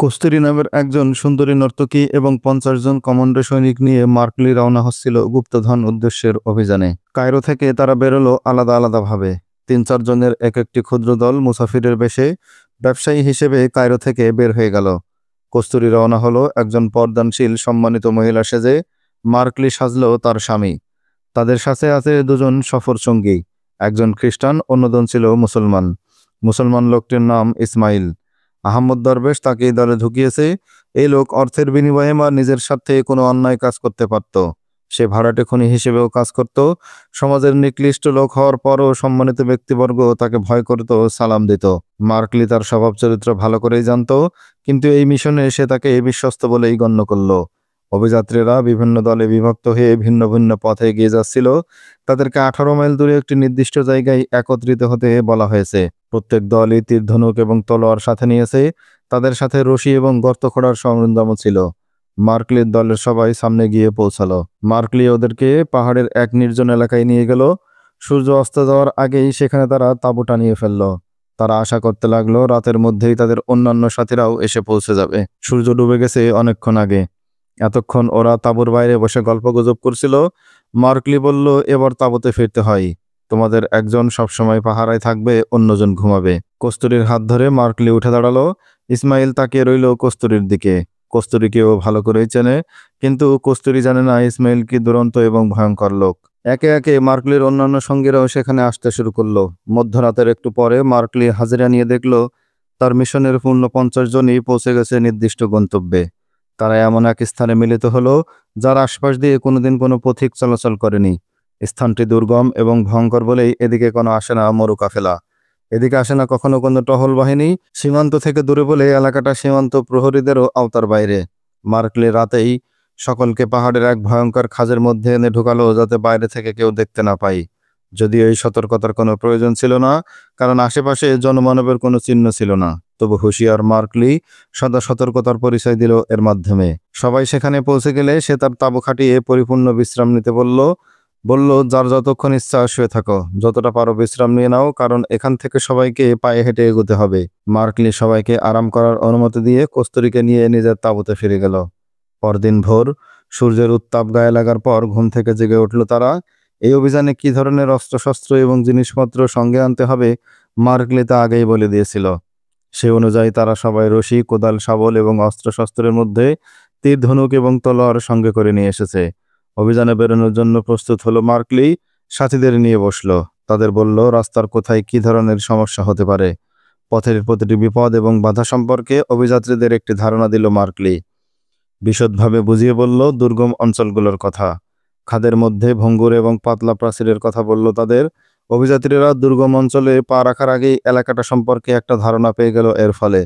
কস্তুরী নামের একজন সুন্দরী নর্তকী এবং ৫০ জন কমান্ডো সৈনিক নিয়ে মার্কলি রওনা হচ্ছিল গুপ্তধন উদ্দেশ্যের অভিযানে। কায়রো থেকে তারা বেরোলো আলাদা আলাদাভাবে। ৩-৪ জনের এক একটি ক্ষুদ্র দল মুসাফিরের বেশে ব্যবসায়ী হিসেবে কায়রো থেকে বের হয়ে গেল। কস্তুরী রওনা হলো একজন পর্দানশীল সম্মানিত মহিলা সেজে। মার্কলি সাজল তার স্বামী। তাদের সাথে আছে দুজন সফর সঙ্গী, একজন খ্রিস্টান, অন্যজন ছিল মুসলমান। মুসলমান লোকটির নাম ইসমাইল। আহমদ দরবেশ তাকে এই দলে ঢুকিয়েছে। এই লোক অর্থের বিনিময়ে বা নিজের স্বার্থে কোনো অন্যায় কাজ করতে পারত। সে ভাড়াটে খনি হিসেবেও কাজ করত। সমাজের নিকৃষ্ট লোক হওয়ার পরও সম্মানিত ব্যক্তিবর্গ তাকে ভয় করত, সালাম দিত। মার্কলি তার স্বভাব চরিত্র ভালো করেই জানত, কিন্তু এই মিশনে সে তাকে বিশ্বস্ত বলেই গণ্য করল। অভিযাত্রীরা বিভিন্ন দলে বিভক্ত হয়ে ভিন্ন ভিন্ন পথে এগিয়ে যাচ্ছিল। তাদেরকে ১৮ মাইল দূরে একটি নির্দিষ্ট জায়গায় একত্রিত হতে বলা হয়েছে। প্রত্যেক দলই তীর, ধনুক এবং তলোয়ার সাথে নিয়েছে। তাদের সাথে রশি এবং গর্ত খোঁড়ার সরঞ্জামও ছিল। মার্কলির দলের সবাই সামনে গিয়ে পৌঁছালো। মার্কলি ওদেরকে পাহাড়ের এক নির্জন এলাকায় নিয়ে গেল। সূর্য অস্ত যাওয়ার আগেই সেখানে তারা তাঁবু টানিয়ে ফেলল। তারা আশা করতে লাগলো রাতের মধ্যেই তাদের অন্যান্য সাথীরাও এসে পৌঁছে যাবে। সূর্য ডুবে গেছে অনেকক্ষণ আগে। এতক্ষণ ওরা তাঁবুর বাইরে বসে গল্পগুজব করছিল। মার্কলি বলল, এবার তাঁবুতে ফিরতে হয়। তোমাদের একজন সবসময় পাহারায় থাকবে, অন্যজন ঘুমাবে। কস্তুরীর হাত ধরে মার্কলি উঠে দাঁড়ালো। ইসমাইল তাকিয়ে রইল কস্তুরীর দিকে। কস্তুরীকেও ভালো করেই চেনে, কিন্তু কস্তুরী জানে না ইসমাইল কি দুরন্ত এবং ভয়ঙ্কর লোক। একে একে মার্কলির অন্যান্য সঙ্গীরাও সেখানে আসতে শুরু করলো। মধ্যরাতের একটু পরে মার্কলি হাজিরা নিয়ে দেখল তার মিশনের পূর্ণ ৫০ জনই পৌঁছে গেছে নির্দিষ্ট গন্তব্যে। তারা এমন এক স্থানে মিলিত হলো যার আশপাশ দিয়ে কোনোদিন কোনো পথিক চলাচল করেনি। স্থানটি দুর্গম এবং ভয়ঙ্কর বলেই এদিকে কোনো আসে না মরু কাফেলা। এদিকে আসে না কখনো কোনো টহল বাহিনী। সীমান্ত থেকে দূরে বলে এলাকাটা সীমান্ত প্রহরীদেরও আওতার বাইরে। মার্কলি রাতেই সকলকে পাহাড়ের এক ভয়ঙ্কর খাঁজের মধ্যে এনে ঢুকালো, যাতে বাইরে থেকে কেউ দেখতে না পায়। যদিও এই সতর্কতার কোনো প্রয়োজন ছিল না, কারণ আশেপাশে জনমানবের কোনো চিহ্ন ছিল না। তবু হুঁশিয়ার মার্কলি সদা সতর্কতার পরিচয় দিল এর মাধ্যমে। সবাই সেখানে পৌঁছে গেলে সে তার তাঁবু খাটিয়ে পরিপূর্ণ বিশ্রাম নিতে বলল, যার যতক্ষণ ইচ্ছা শুয়ে থাকো, যতটা পারো বিশ্রাম নিয়ে নাও, কারণ এখান থেকে সবাইকে পায়ে হেঁটে এগোতে হবে। মার্কলি সবাইকে আরাম করার অনুমতি দিয়ে কস্তুরীকে নিয়ে নিজের তাঁবুতে ফিরে গেল। পরদিন ভোর, সূর্যের উত্তাপ গায়ে লাগার পর ঘুম থেকে জেগে উঠল তারা। এই অভিযানে কি ধরনের অস্ত্রশস্ত্র এবং জিনিসপত্র সঙ্গে আনতে হবে মার্কলি তা আগেই বলে দিয়েছিল। সে অনুযায়ী তারা সবাই রশি, কোদাল, শাবল এবং অস্ত্রশস্ত্রের মধ্যে তীর, ধনুক এবং তলোয়ার সঙ্গে করে নিয়ে এসেছে। অভিযানে বেরোনোর জন্য প্রস্তুত হলো মার্কলি। সাথীদের নিয়ে বসলো। তাদের বলল রাস্তার কোথায় কি ধরনের সমস্যা হতে পারে। পথের প্রতিটি বিপদ এবং বাধা সম্পর্কে অভিযাত্রীদের একটি ধারণা দিল মার্কলি। বিশদভাবে বুঝিয়ে বলল দুর্গম অঞ্চলগুলোর কথা। খাদের মধ্যে ভঙ্গুর এবং পাতলা প্রাচীরের কথা বলল তাদের। অভিযাত্রীরা দুর্গম অঞ্চলে পা রাখার আগেই এলাকাটা সম্পর্কে একটা ধারণা পেয়ে গেল। এর ফলে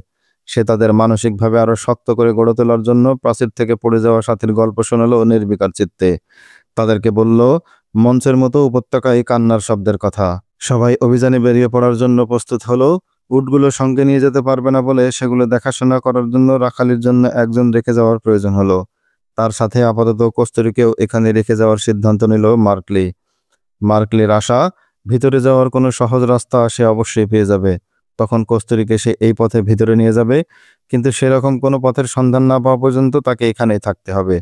সে তাদের মানসিকভাবে আরো শক্ত করে গড়ে তোলার জন্য প্রাচীর থেকে পড়ে যাওয়া সাথীর গল্প শোনালো নির্বিকার চিত্তে। তাদেরকে বলল মঞ্চের মতো উপত্যকায় কান্নার শব্দের কথা। সবাই অভিযানে বেরিয়ে পড়ার জন্য প্রস্তুত হলো। উটগুলো সঙ্গে নিয়ে যেতে পারবে না বলে সেগুলো দেখাশোনা করার জন্য রাখালির জন্য একজন রেখে যাওয়ার প্রয়োজন হলো। তার সাথে আপাতত কস্তুরীকেও এখানে রেখে যাওয়ার সিদ্ধান্ত নিল মার্কলি। মার্কলির আশা, ভিতরে যাওয়ার কোনো সহজ রাস্তা সে অবশ্যই পেয়ে যাবে। তখন কস্তুরীকে সে এই পথে ভিতরে নিয়ে যাবে, কিন্তু সেরকম কোনো পথের সন্ধান না পাওয়া পর্যন্ত তাকে এখানেই থাকতে হবে।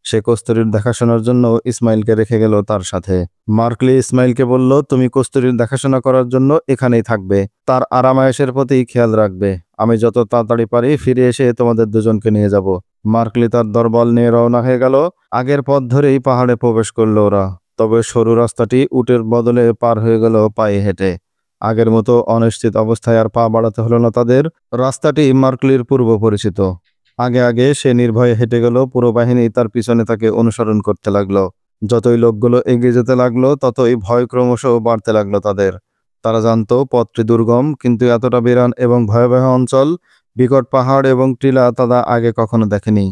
সে কস্তুরীর দেখাশোনার জন্য ইসমাইলকে রেখে গেল তার সাথে। মার্কলি ইসমাইলকে বলল, তুমি কস্তুরীর দেখাশোনা করার জন্য এখানেই থাকবে। তার আরামায়েশের প্রতি খেয়াল রাখবে। আমি যত তাড়াতাড়ি পারি ফিরে এসে তোমাদের দুজনকে নিয়ে যাব। মার্কলি তার দরবল নিয়ে রওনা হয়ে গেল। আগের পথ ধরেই পাহাড়ে প্রবেশ করলো ওরা। তবে সরু রাস্তাটি উটের বদলে পার হয়ে গেল পায়ে হেঁটে। আগের মতো অনিশ্চিত অবস্থায় আর পা বাড়াতে হলো না তাদের। রাস্তাটি মার্কলির পূর্ব পরিচিত। আগে আগে সে নির্ভয়ে হেঁটে গেল। পুরো বাহিনী তার পিছনে তাকে অনুসরণ করতে লাগলো। যতই লোকগুলো এগিয়ে যেতে লাগলো, ততই ভয় ক্রমশ বাড়তে লাগলো তাদের। তারা জানতো পথটি দুর্গম, কিন্তু এতটা বিরান এবং ভয়াবহ অঞ্চল, বিকট পাহাড় এবং টিলা তারা আগে কখনো দেখেনি।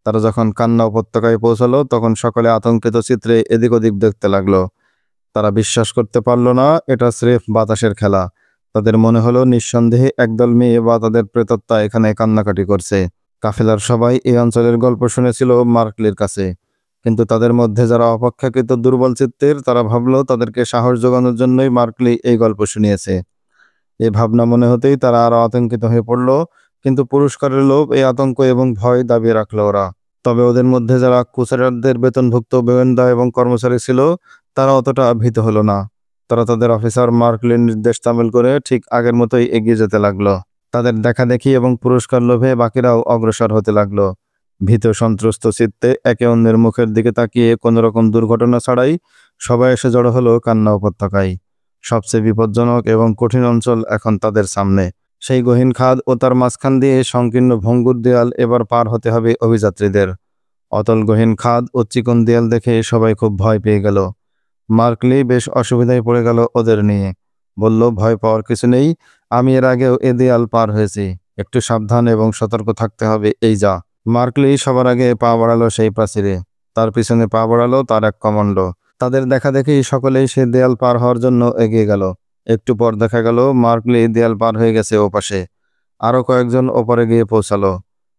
তারা যখন কান্না উপত্যকায় পৌঁছালো, তখন সকলে আতঙ্কিত চিত্রে এদিক ওদিক দেখতে লাগলো। তারা বিশ্বাস করতে পারল না এটা স্রেফ বাতাসের খেলা। তাদের মনে হলো নিঃসন্দেহে একদল মেয়ে বা তাদের প্রেতাত্মা এখানে কান্নাকাটি করছে। কাফেলার সবাই এই অঞ্চলের গল্প শুনেছিল মার্কলির কাছে, কিন্তু তাদের মধ্যে যারা অপেক্ষাকৃত দুর্বল চিত্তের, তারা ভাবলো তাদেরকে সাহস যোগানোর জন্যই মার্কলি এই গল্প শুনিয়েছে। এই ভাবনা মনে হতেই তারা আরো আতঙ্কিত হয়ে পড়ল। কিন্তু পুরস্কারের লোভ, এই আতঙ্ক এবং ভয় দাবিয়ে রাখল ওরা। তবে ওদের মধ্যে যারা কুসারারদের বেতনভুক্ত গোয়েন্দা এবং কর্মচারী ছিল, তারা অতটা ভীত হলো না। তারা তাদের অফিসার মার্কলির নির্দেশ তামিল করে ঠিক আগের মতোই এগিয়ে যেতে লাগলো। তাদের দেখাদেখি এবং পুরস্কার লোভে বাকিরাও অগ্রসর হতে লাগলো। ভীত সন্ত্রস্ত চিত্তে একে অন্যের মুখের দিকে তাকিয়ে কোনো রকম দুর্ঘটনা ছাড়াই সবাই এসে জড়ো হলো কান্না উপত্যকায়। সবচেয়ে বিপজ্জনক এবং কঠিন অঞ্চল এখন তাদের সামনে। সেই গহীন খাদ ও তার মাঝখান দিয়ে সংকীর্ণ ভঙ্গুর দেয়াল এবার পার হতে হবে অভিযাত্রীদের। অতল গহীন খাদ ও চিকন দেয়াল দেখে সবাই খুব ভয় পেয়ে গেল। মার্কলি বেশ অসুবিধায় পড়ে গেল ওদের নিয়ে। বলল, ভয় পাওয়ার কিছু নেই, আমি এর আগেও এ দেয়াল পার হয়েছি। একটু সাবধান এবং সতর্ক থাকতে হবে, এই যা। মার্কলি সবার আগে পা বাড়ালো সেই প্রাচীরে। তার পিছনে পা বাড়ালো তার এক কমান্ডো। তাদের দেখা দেখি সকলেই সে দেয়াল পার হওয়ার জন্য এগিয়ে গেল। একটু পর দেখা গেল মার্কলি দেয়াল পার হয়ে গেছে ওপাশে। আরো কয়েকজন ওপারে গিয়ে পৌঁছালো।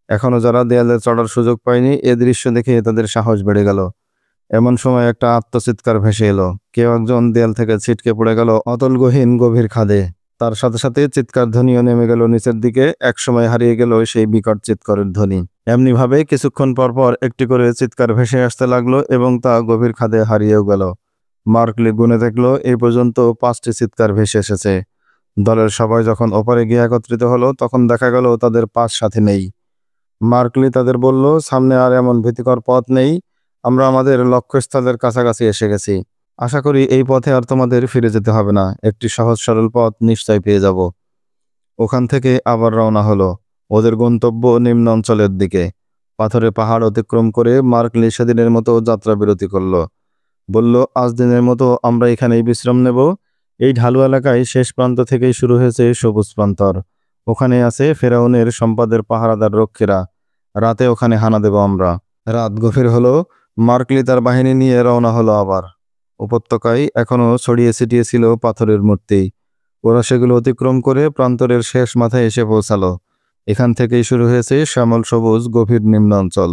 এখনো যারা দেয়ালে চড়ার সুযোগ পায়নি, এ দৃশ্য দেখে তাদের সাহস বেড়ে গেল। এমন সময় একটা আত্মচিৎকার ভেসে এলো। কেউ একজন দেয়াল থেকে ছিটকে পড়ে গেল অতল গহীন গভীর খাদে। তার সাথে সাথে চিৎকার ধ্বনিও নেমে গেল নিচের দিকে। একসময় হারিয়ে গেল সেই বিকট চিৎকারের ধ্বনি। এমনিভাবে কিছুক্ষণ পর পর একটি করে চিৎকার ভেসে আসতে লাগলো এবং তা গভীর খাদে হারিয়েও গেল। মার্কলি গুনে দেখলো এই পর্যন্ত 5টি চিৎকার ভেসে এসেছে। দলের সবাই যখন ওপারে গিয়ে একত্রিত হলো, তখন দেখা গেল তাদের 5 সাথী নেই। মার্কলি তাদের বলল, সামনে আর এমন ভীতিকর পথ নেই। আমরা আমাদের লক্ষ্যস্থলের কাছাকাছি এসে গেছি। আশা করি এই পথে আর তোমাদের ফিরে যেতে হবে না। একটি সহজ সরল পথ নিশ্চয় পেয়ে যাব। ওখান থেকে আবার রওনা হলো। ওদের গন্তব্য নিম্ন অঞ্চলের দিকে। পাথরে পাহাড় অতিক্রম করে মার্কলি সেদিনের মতো যাত্রা বিরতি করল। বলল, আজ দিনের মতো আমরা এখানেই বিশ্রাম নেব। এই ঢালু এলাকায় শেষ প্রান্ত থেকেই শুরু হয়েছে সবুজ প্রান্তর। ওখানে আছে ফেরাউনের সম্পদের পাহারাদার রক্ষীরা। রাতে ওখানে হানা দেব আমরা। রাত গভীর হলো। মার্কলি তার বাহিনী নিয়ে রওনা হলো আবার। উপত্যকায় এখনো ছড়িয়ে ছিটিয়ে ছিল পাথরের মূর্তি। ওরা সেগুলো অতিক্রম করে প্রান্তরের শেষ মাথায় এসে পৌঁছালো। এখান থেকেই শুরু হয়েছে শ্যামল সবুজ গভীর নিম্ন অঞ্চল।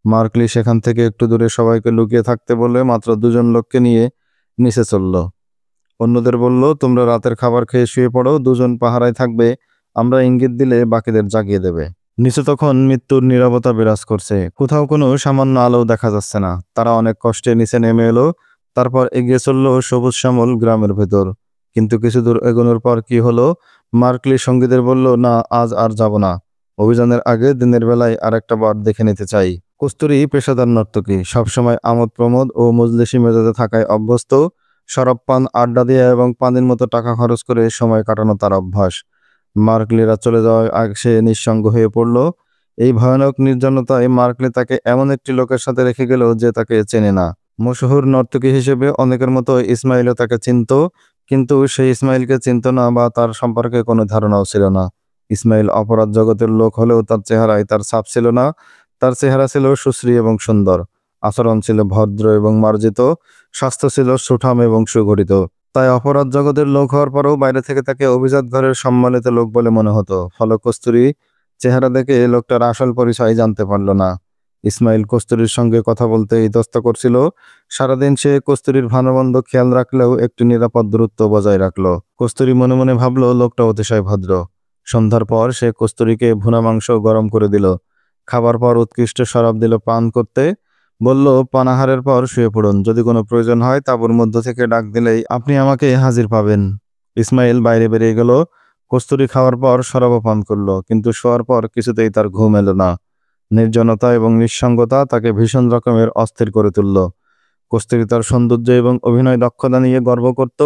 মার্কলি সেখান থেকে একটু দূরে সবাইকে লুকিয়ে থাকতে বলে মাত্র 2জন লোককে নিয়ে নিচে চলল। অন্যদের বলল, তোমরা রাতের খাবার খেয়ে শুয়ে পড়ো, 2জন পাহারায় থাকবে, আমরা ইঙ্গিত দিলে বাকিদের জাগিয়ে দেবে। নিচে তখন মৃত্যুর নীরবতা বিরাজ করছে। কোথাও কোনো সামান্য আলো দেখা যাচ্ছে না। তারা অনেক কষ্টে নিচে নেমে এলো। তারপর এগিয়ে চলল সবুজ শ্যামল গ্রামের ভেতর। কিন্তু কিছু দূর এগোনোর পর কি হলো? মার্কলি সঙ্গীদের বলল, না, আজ আর যাব না। অভিযানের আগে দিনের বেলায় আরেকটা বার দেখে নিতে চাই। কস্তুরী পেশাদার নর্তকী, সবসময় আমোদ প্রমোদ ও মজলিসি মেজাজে থাকায় অভ্যস্ত। শরাব পান, আড্ডা দেয়া এবং পানির মতো টাকা খরচ করে সময় কাটানো তার অভ্যাস। মার্কলিরা চলে যাওয়ার আগে সে নিঃসঙ্গ হয়ে পড়ল। এই ভয়ানক নির্জনতায় মার্কলি তাকে এমন একটি লোকের সাথে রেখে গেল যে তাকে চেনে না। মশহুর নর্তকী হিসেবে অনেকের মতো ইসমাইলও তাকে চিনত, কিন্তু সে ইসমাইলকে চিনত না বা তার সম্পর্কে কোনো ধারণাও ছিল না। ইসমাইল অপরাধ জগতের লোক হলেও তার চেহারায় তার ছাপ ছিল না। তার চেহারা ছিল সুশ্রী এবং সুন্দর। আচরণ ছিল ভদ্র এবং মার্জিত। স্বাস্থ্য ছিল সুঠাম এবং সুগঠিত। তাই অপরাধ জগতের লোক হওয়ার পরেও বাইরে থেকে তাকে অভিজাত ঘরের সম্মানিত লোক বলে মনে হতো। ফলে কস্তুরী চেহারা দেখে লোকটার আসল পরিচয় জানতে পারল না। ইসমাইল কস্তুরীর সঙ্গে কথা বলতে ইতস্ত করছিল। সারাদিন সে কস্তুরীর ভালোমন্দ খেয়াল রাখলেও একটু নিরাপদ দূরত্ব বজায় রাখল। কস্তুরী মনে মনে ভাবল, লোকটা অতিশয় ভদ্র। সন্ধ্যার পর সে কস্তুরীকে ভুনা মাংস গরম করে দিল। খাবার পর উৎকৃষ্ট শরাব দিল পান করতে। বলল, পানাহারের পর শুয়ে পড়ুন, যদি কোনো প্রয়োজন হয় তাঁবুর মধ্য থেকে ডাক দিলেই আপনি আমাকে হাজির পাবেন। ইসমাইল বাইরে বেরিয়ে গেল। কস্তুরী খাওয়ার পর শরাবও পান করল, কিন্তু শোয়ার পর কিছুতেই তার ঘুম এলো না। নির্জনতা এবং নিঃসঙ্গতা তাকে ভীষণ রকমের অস্থির করে তুলল। কস্তুরী তার সৌন্দর্য এবং অভিনয় দক্ষতা নিয়ে গর্ব করত।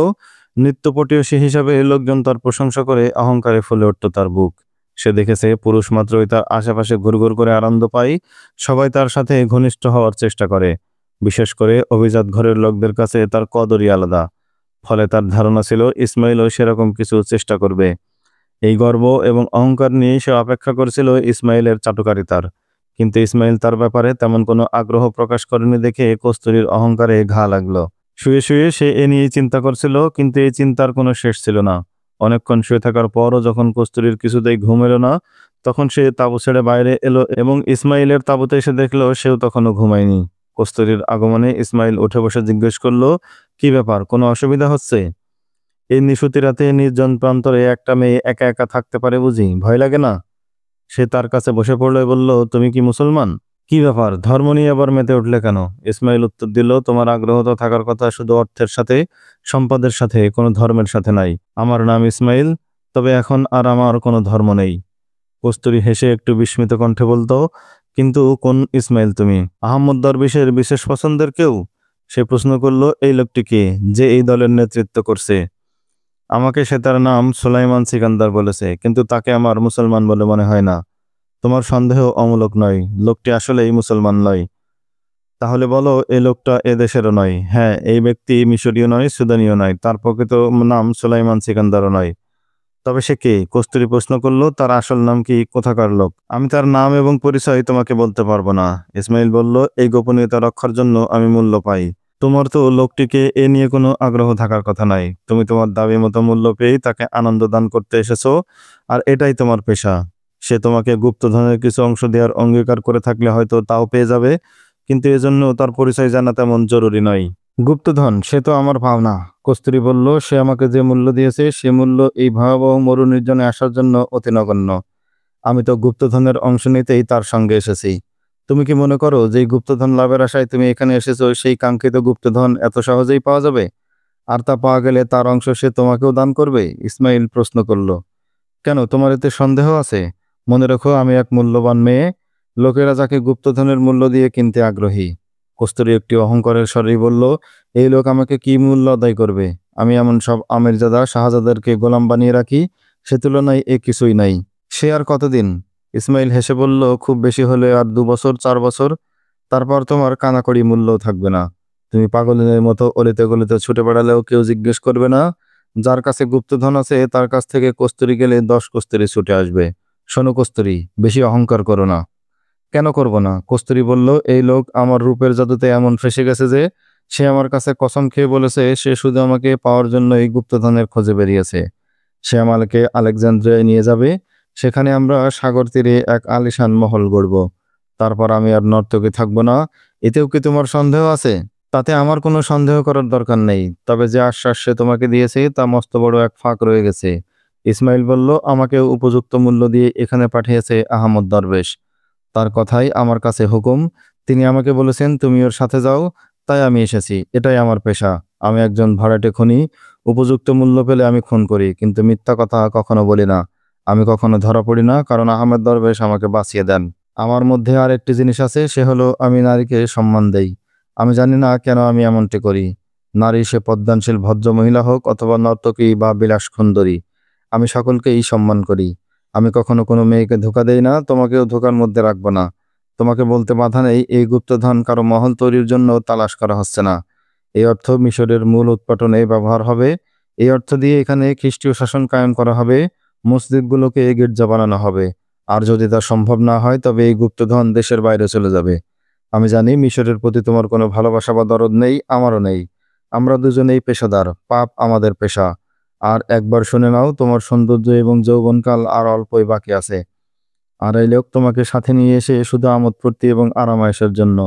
নৃত্যপটীয়সী হিসাবে লোকজন তার প্রশংসা করে অহংকারে ফুলে উঠত তার বুক। সে দেখেছে পুরুষ মাত্রই তার আশেপাশে ঘুরঘুর করে আনন্দ পায়। সবাই তার সাথে ঘনিষ্ঠ হওয়ার চেষ্টা করে। বিশেষ করে অভিজাত ঘরের লোকদের কাছে তার কদরই আলাদা। ফলে তার ধারণা ছিল ইসমাইলও সেরকম কিছু চেষ্টা করবে। এই গর্ব এবং অহংকার নিয়ে সে অপেক্ষা করেছিল ইসমাইলের চাটুকারিতার। কিন্তু ইসমাইল তার ব্যাপারে তেমন কোনো আগ্রহ প্রকাশ করেনি দেখে কস্তুরীর অহংকারে ঘা লাগলো। শুয়ে শুয়ে সে এ নিয়েই চিন্তা করছিল, কিন্তু এই চিন্তার কোনো শেষ ছিল না। অনেকক্ষণ শুয়ে থাকার পরও যখন কস্তুরীর কিছুতেই ঘুম এলো না, তখন সে তাঁবু ছেড়ে বাইরে এলো এবং ইসমাইলের তাঁবুতে এসে দেখলো সেও তখনও ঘুমায়নি। কস্তুরীর আগমনে ইসমাইল উঠে বসে জিজ্ঞেস করলো, কি ব্যাপার, কোনো অসুবিধা হচ্ছে? এই নিশুতি রাতে নির্জন প্রান্তরে একটা মেয়ে একা একা থাকতে পারে বুঝি? ভয় লাগে না? সে তার কাছে বসে পড়ল বলল, তুমি কি মুসলমান? কি ব্যাপার, ধর্ম নিয়ে আবার মেতে উঠলে কেন? ইসমাইল উত্তর দিল, তোমার আগ্রহ তো থাকার কথা শুধু অর্থের সাথে, সম্পদের সাথে, কোনো ধর্মের সাথে নাই। আমার নাম ইসমাইল, তবে এখন আর আমার কোনো ধর্ম নেই। কস্তুরী হেসে একটু বিস্মিত কণ্ঠে বলতো, কিন্তু কোন ইসমাইল তুমি? আহমদ দরবেশের বিশেষ পছন্দের কেউ? সে প্রশ্ন করল, এই লোকটি কে, যে এই দলের নেতৃত্ব করছে? আমাকে সে তার নাম সুলাইমান সিকান্দার বলেছে, কিন্তু তাকে আমার মুসলমান বলে মনে হয় না। তোমার সন্দেহ অমূলক নয়, লোকটি আসলেই মুসলমান নয়। তাহলে বলো, এই লোকটা এ দেশেরও নয়। হ্যাঁ, এই ব্যক্তি মিশরীয় নয়, সুদানীয় নয়, তার প্রকৃত নাম সুলাইমান সিকান্দারও নয়। তবে সে কে? কস্তুরী প্রশ্ন করলো, তার আসল নাম কি, কোথাকার লোক? আমি তার নাম এবং পরিচয় তোমাকে বলতে পারবো না। ইসমাইল বলল, এই গোপনীয়তা রক্ষার জন্য আমি মূল্য পাই। তোমার তো লোকটিকে এ নিয়ে কোনো আগ্রহ থাকার কথা নাই। তুমি তোমার দাবি মতো মূল্য পেয়েই তাকে আনন্দ দান করতে এসেছো, আর এটাই তোমার পেশা। সে তোমাকে গুপ্তধনের কিছু অংশ দেওয়ার অঙ্গীকার করে থাকলে হয়তো তাও পেয়ে যাবে, কিন্তু এজন্য তার পরিচয় জানা তেমন জরুরি নয়। গুপ্তধন, সে তো আমার পাওনা। কস্তুরী বলল, সে আমাকে যে মূল্য দিয়েছে সে মূল্য এই ভয়াবহ মরুনির্জনে আসার জন্য অতি নগণ্য। আমি তো গুপ্তধনের অংশ নিতেই তার সঙ্গে এসেছি। তুমি কি মনে করো যে গুপ্তধন লাভের আশায় তুমি এখানে এসেছো, সেই কাঙ্ক্ষিত গুপ্তধন এত সহজেই পাওয়া যাবে? আর তা পাওয়া গেলে তার অংশ সে তোমাকেও দান করবে? ইসমাইল প্রশ্ন করল। কেন, তোমার এতে সন্দেহ আছে? মনে রেখো, আমি এক মূল্যবান মেয়ে। লোকেরা যাকে গুপ্তধনের মূল্য দিয়ে কিনতে আগ্রহী। কস্তুরী একটি অহংকারের স্বরেই বলল, এই লোক আমাকে কি মূল্য আদায় করবে? আমি এমন সব আমিরজাদা শাহজাদারকে গোলাম বানিয়ে রাখি, সে তুলনায় এ কিছুই নাই। সে আর কতদিন? ইসমাইল হেসে বলল, খুব বেশি হলে আর 2 বছর 4 বছর, তারপর তোমার কানাকড়ি মূল্যও থাকবে না। তুমি পাগলের মতো অলিতে গলিতে ছুটে বেড়ালেও কেউ জিজ্ঞেস করবে না। যার কাছে গুপ্তধন আছে তার কাছ থেকে কস্তুরী গেলে 10 কস্তুরী ছুটে আসবে। শোনো কস্তুরী, বেশি অহংকার করো না। কেন করব না? কস্তুরী বলল, এই লোক আমার রূপের জাদুতে এমন ফেঁসে গেছে যে সে আমার কাছে কসম খেয়ে বলেছে সে শুধু আমাকে পাওয়ার জন্য এই গুপ্তধনের খোঁজে বেরিয়েছে। সে আমাকে আলেকজান্দ্রিয়ায় নিয়ে যাবে। সেখানে আমরা সাগর তীরে এক আলিশান মহল গড়ব। তারপর আমি আর নর্তকী থাকব না। এতেও কি তোমার সন্দেহ আছে? তাতে আমার কোনো সন্দেহ করার দরকার নেই। তবে যে আশ্বাস সে তোমাকে দিয়েছে তা মস্ত বড় এক ফাঁক রয়ে গেছে। ইসমাইল বলল, আমাকে উপযুক্ত মূল্য দিয়ে এখানে পাঠিয়েছে আহমদ দরবেশ। তার কথাই আমার কাছে হুকুম। তিনি আমাকে বলেছেন তুমি ওর সাথে যাও, তাই আমি এসেছি। এটাই আমার পেশা। আমি একজন ভাড়াটে খুনি। উপযুক্ত মূল্য পেলে আমি খুন করি, কিন্তু মিথ্যা কথা কখনো বলি না। আমি কখনো ধরা পড়ি না, কারণ আহমেদ দরবেশ আমাকে বাঁচিয়ে দেন। আমার মধ্যে আর একটি জিনিস আছে, সে হলো আমি নারীকে সম্মান দেই। আমি জানি না কেন আমি এমনটি করি। নারী সে পদ্মানশীল ভদ্র মহিলা হোক অথবা নর্তকী বা বিলাস সুন্দরী, আমি সকলকেই সম্মান করি। আমি কখনো কোনো মেয়েকে ধোঁকা দেই না, তোমাকেও ধোঁকার মধ্যে রাখবো না। তোমাকে বলতে বাধা নেই, এই গুপ্তধন কারো মহল তৈরির জন্য তালাশ করা হচ্ছে না। এই অর্থ মিশরের মূল উৎপাটনে ব্যবহার হবে। এই অর্থ দিয়ে এখানে খ্রিস্টীয় শাসন কায়েম করা হবে। মসজিদগুলোকে গির্জা বানানো হবে। আর যদি তা সম্ভব না হয় তবে এই গুপ্তধন দেশের বাইরে চলে যাবে। আমি জানি মিশরের প্রতি তোমার কোনো ভালোবাসা বা দরদ নেই, আমারও নেই। আমরা দুজনেই পেশাদার, পাপ আমাদের পেশা। আর একবার শুনে নাও, তোমার সৌন্দর্য এবং যৌবনকাল আর অল্পই বাকি আছে। আর এই লোক তোমাকে সাথে নিয়ে এসে শুধু আমোদ ফুর্তি এবং আরামায়েশের জন্য।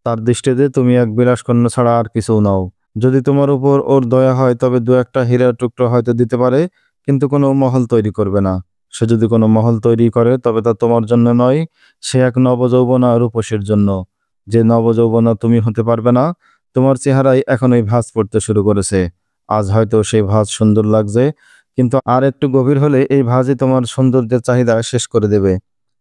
তার দৃষ্টিতে তুমি এক বিলাসকন্যা ছাড়া আর কিছু নাও। যদি তোমার উপর ওর দয়া হয় তবে 2-1টা হীরার টুকরো হয়তো দিতে পারে, কিন্তু কোনো মহল তৈরি করবে না। সে যদি কোনো মহল তৈরি করে তবে তা তোমার জন্য নয়, সে এক নবযৌবনা রূপসীর জন্য। যে নবযৌবনা তুমি হতে পারবে না। তোমার চেহারায় এখনই ভাঁজ পড়তে শুরু করেছে। আজ হয়তো সেই ভাঁজ সুন্দর লাগছে, কিন্তু আর একটু গভীর হলে এই ভাঁজই তোমার সৌন্দর্যের চাহিদা শেষ করে দেবে।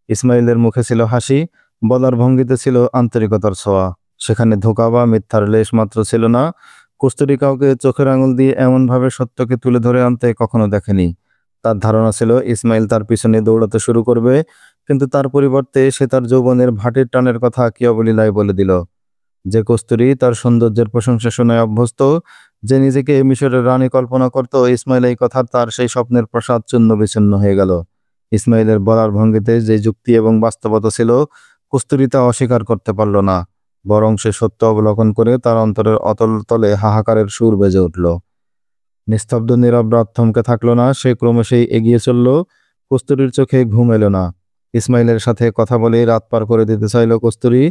ইসমাইলের মুখে ছিল হাসি, বলার ভঙ্গিতে ছিল আন্তরিকতার ছোঁয়া। সেখানে ধোঁকা বা মিথ্যার লেশ মাত্র ছিল না। কস্তুরী কাউকে চোখের আঙুল দিয়ে এমনভাবে সত্যকে তুলে ধরে আনতে কখনো দেখেনি। তার ধারণা ছিল ইসমাইল তার পিছনে দৌড়াতে শুরু করবে, কিন্তু তার পরিবর্তে সে তার যৌবনের ভাটির টানের কথা কি অবলীলায় বলে দিল। যে কস্তুরী তার সৌন্দর্যের প্রশংসা শুনে অভ্যস্ত, যে নিজেকে মিশরের রানী কল্পনা করত, ইসমাইল এই কথা তার সেই স্বপ্নের প্রসাদ চূর্ণ বিচূর্ণ হয়ে গেল। ইসমাইলের বলার ভঙ্গিতে যে যুক্তি এবং বাস্তবতা ছিল, কস্তুরী তা অস্বীকার করতে পারল না। বরং সে সত্য অবলোকন করে তার অন্তরের অতল তলে হাহাকারের সুর বেজে উঠল। নিস্তব্ধ নীরব রাত থমকে থাকলো না, সে ক্রমশেই এগিয়ে চলল। কস্তুরীর চোখে ঘুম এলো না। ইসমাইলের সাথে কথা বলেই রাত পার করে দিতে চাইল কস্তুরী।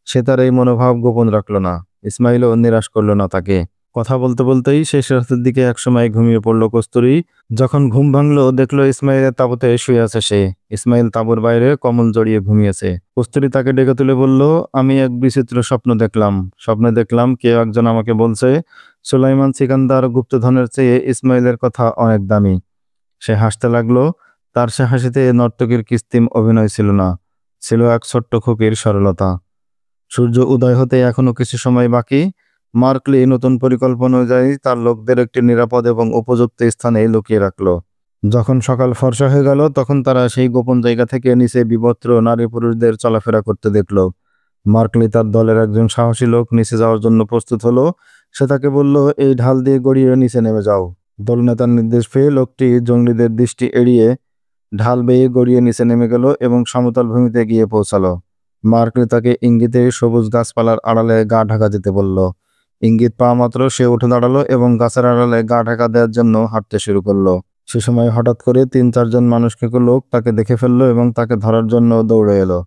সে তার এই মনোভাব গোপন রাখল না। ইসমাইলও নিরাশ করল না তাকে। কথা বলতে বলতেই শেষ রাতের দিকে একসময় ঘুমিয়ে পড়ল কস্তুরী। যখন ঘুম ভাঙলো দেখলো ইসমাইলের তাঁবুতে শুয়ে আছে সে। ইসমাইল তাঁবুর বাইরে কম্বল জড়িয়ে ঘুমিয়েছে। কস্তুরী তাকে ডেকে তুলে বলল, আমি এক বিচিত্র স্বপ্ন দেখলাম। স্বপ্নে দেখলাম কেউ একজন আমাকে বলছে সুলাইমান সিকান্দার গুপ্তধনের চেয়ে ইসমাইলের কথা অনেক দামি। সে হাসতে লাগলো। তার সে হাসিতে নর্তকীর কৃত্রিম অভিনয় ছিল না, ছিল এক ছোট্ট খুকির সরলতা। সূর্য উদয় হতে এখনো কিছু সময় বাকি। মার্কলি নতুন পরিকল্পনা অনুযায়ী তার লোকদের একটি নিরাপদ এবং উপযুক্ত স্থানে লুকিয়ে রাখল। যখন সকাল ফর্সা হয়ে গেল তখন তারা সেই গোপন জায়গা থেকে নিচে বিবস্ত্র নারী পুরুষদের চলাফেরা করতে দেখল। মার্কলি তার দলের একজন সাহসী লোক নিচে যাওয়ার জন্য প্রস্তুত হলো। সে তাকে বলল, এই ঢাল দিয়ে গড়িয়ে নিচে নেমে যাও। দলনেতার নির্দেশ পেয়ে লোকটি জঙ্গলিদের দৃষ্টি এড়িয়ে ঢাল বেয়ে গড়িয়ে নিচে নেমে গেল এবং সমতল ভূমিতে গিয়ে পৌঁছালো। মার্কলি তাকে ইঙ্গিতে সবুজ গাছপালার আড়ালে গা ঢাকা দিতে বলল। ইঙ্গিত পাওয়া মাত্র সে উঠে দাঁড়ালো এবং গাছের আড়ালে গা ঢাকা দেওয়ার জন্য হাঁটতে শুরু করলো। সে সময় হঠাৎ করে 3-4 জন মানুষকে লোক তাকে দেখে ফেললো এবং তাকে ধরার জন্য দৌড়ে এলো।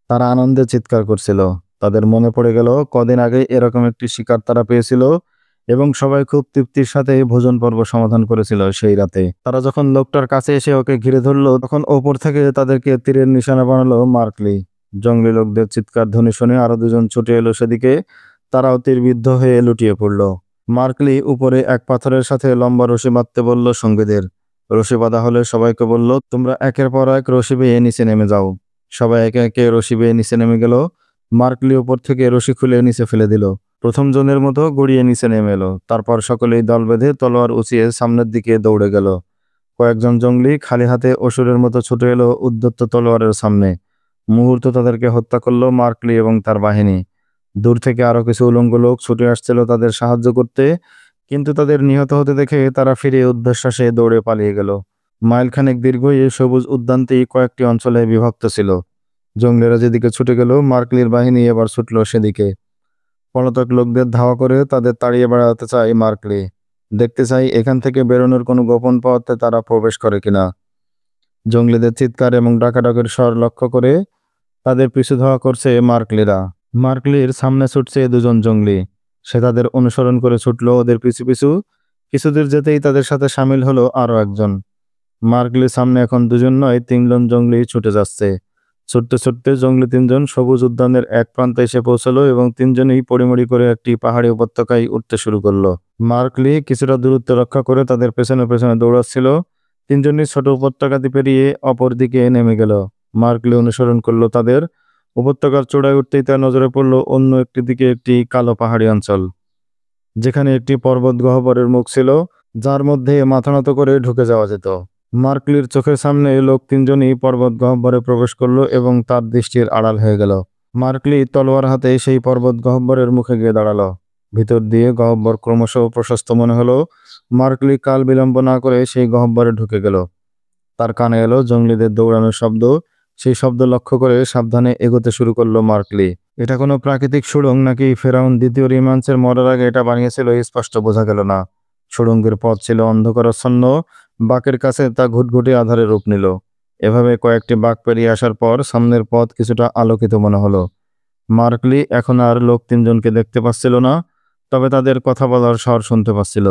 তারা আনন্দে চিৎকার করছিল। তাদের মনে পড়ে গেল কদিন আগে এরকম একটি শিকার তারা পেয়েছিল এবং সবাই খুব তৃপ্তির সাথে ভোজন পর্ব সমাধান করেছিল সেই রাতে। তারা যখন লোকটার কাছে এসে ওকে ঘিরে ধরলো তখন ওপর থেকে তাদেরকে তীরের নিশানা বানালো মার্কলি। জঙ্গলি লোকদের চিৎকার ধ্বনি শুনে আরো 2 জন ছুটে এলো সেদিকে। তারাও তীরবিদ্ধ হয়ে লুটিয়ে পড়ল। মার্কলি উপরে এক পাথরের সাথে লম্বা রশি বাঁধতে বলল সঙ্গীদের। রশি বাঁধা হলে সবাইকে বলল, তোমরা একের পর এক রশি বেয়ে নিচে নেমে যাও। সবাই একে একে রশি বেয়ে নিচে নেমে গেল। মার্কলি উপর থেকে রশি খুলে নিচে ফেলে দিল। প্রথম জনের মতো গড়িয়ে নিচে নেমে এলো। তারপর সকলেই দল বেঁধে তলোয়ার উঁচিয়ে সামনের দিকে দৌড়ে গেল। কয়েকজন জঙ্গলি খালি হাতে অসুরের মতো ছুটে এলো উদ্ধত তলোয়ারের সামনে। মুহূর্তে তাদেরকে হত্যা করলো মার্কলি এবং তার বাহিনী। দূর থেকে আরো কিছু উলঙ্গ লোক ছুটে আসছিল তাদের সাহায্য করতে, কিন্তু তাদের নিহত হতে দেখে তারা ফিরে ঊর্ধ্বশ্বাসে দৌড়ে পালিয়ে গেল। মাইলখানেক দীর্ঘ এই সবুজ উদ্যানটি কয়েকটি অঞ্চলে বিভক্ত ছিল। জঙ্গলেরা যেদিকে ছুটে গেল মার্কলির বাহিনী এবার ছুটল সেদিকে। পলাতক লোকদের ধাওয়া করে তাদের তাড়িয়ে বেড়াতে চায় মার্কলি। দেখতে চাই এখান থেকে বেরোনোর কোনো গোপন পথে তারা প্রবেশ করে কিনা। জঙ্গলিদের চিৎকার এবং ডাকাডাকির স্বর লক্ষ্য করে তাদের পিছু ধাওয়া করছে মার্কলিরা। মার্কলির সামনে ছুটছে 2 জন জঙ্গলি। সে তাদের অনুসরণ করে ছুটল ওদের পিছু পিছু। কিছুদূর যেতেই তাদের সাথে সামিল হলো আরো একজন। মার্কলির সামনে এখন 2 জন নয় 3 জন জঙ্গলি ছুটে যাচ্ছে। ছুটতে ছুটতে জঙ্গলি 3 জন সবুজ উদ্যানের এক প্রান্তে এসে পৌঁছালো এবং 3জনই পড়িমড়ি করে একটি পাহাড়ি উপত্যকায় উঠতে শুরু করলো। মার্কলি কিছুটা দূরত্ব রক্ষা করে তাদের পেছনে পেছনে দৌড়াচ্ছিল। 3জনই ছোট উপত্যকাটি পেরিয়ে অপর দিকে নেমে গেল। মার্কলি অনুসরণ করলো তাদের। উপত্যকার চূড়ায় উঠতেই তার নজরে পড়ল অন্য একটি দিকে একটি কালো পাহাড়ি অঞ্চল, যেখানে একটি পর্বত গহ্বরের মুখ ছিল, যার মধ্যে মাথা নত করে ঢুকে যাওয়া যেত। মার্কলির চোখের সামনে লোক 3জনই পর্বত গহ্বরে প্রবেশ করলো এবং তার দৃষ্টির আড়াল হয়ে গেল। মার্কলি তলোয়ার হাতে সেই পর্বত গহ্বরের মুখে গিয়ে দাঁড়ালো। ভিতর দিয়ে গহ্বর ক্রমশ প্রশস্ত মনে হলো। মার্কলি কাল বিলম্ব না করে সেই গহ্বরে ঢুকে গেল। তার কানে এলো জঙ্গলিদের দৌড়ানোর শব্দ। সেই শব্দ লক্ষ্য করে সাবধানে এগোতে শুরু করলো মার্কলি। এটা কোনো প্রাকৃতিক সুড়ঙ্গ নাকি ফেরাউন দ্বিতীয় রিমান্সের মরার আগে এটা বানিয়েছিল স্পষ্ট বোঝা গেল না। সুড়ঙ্গের পথ ছিল অন্ধকারাচ্ছন্ন। বাঁকের কাছে তা ঘুটঘুটে আধারে রূপ নিল। এভাবে কয়েকটি বাঁক পেরিয়ে আসার পর সামনের পথ কিছুটা আলোকিত মনে হলো। মার্কলি এখন আর লোক 3জনকে দেখতে পাচ্ছিল না, তবে তাদের কথা বলার স্বর শুনতে পাচ্ছিল।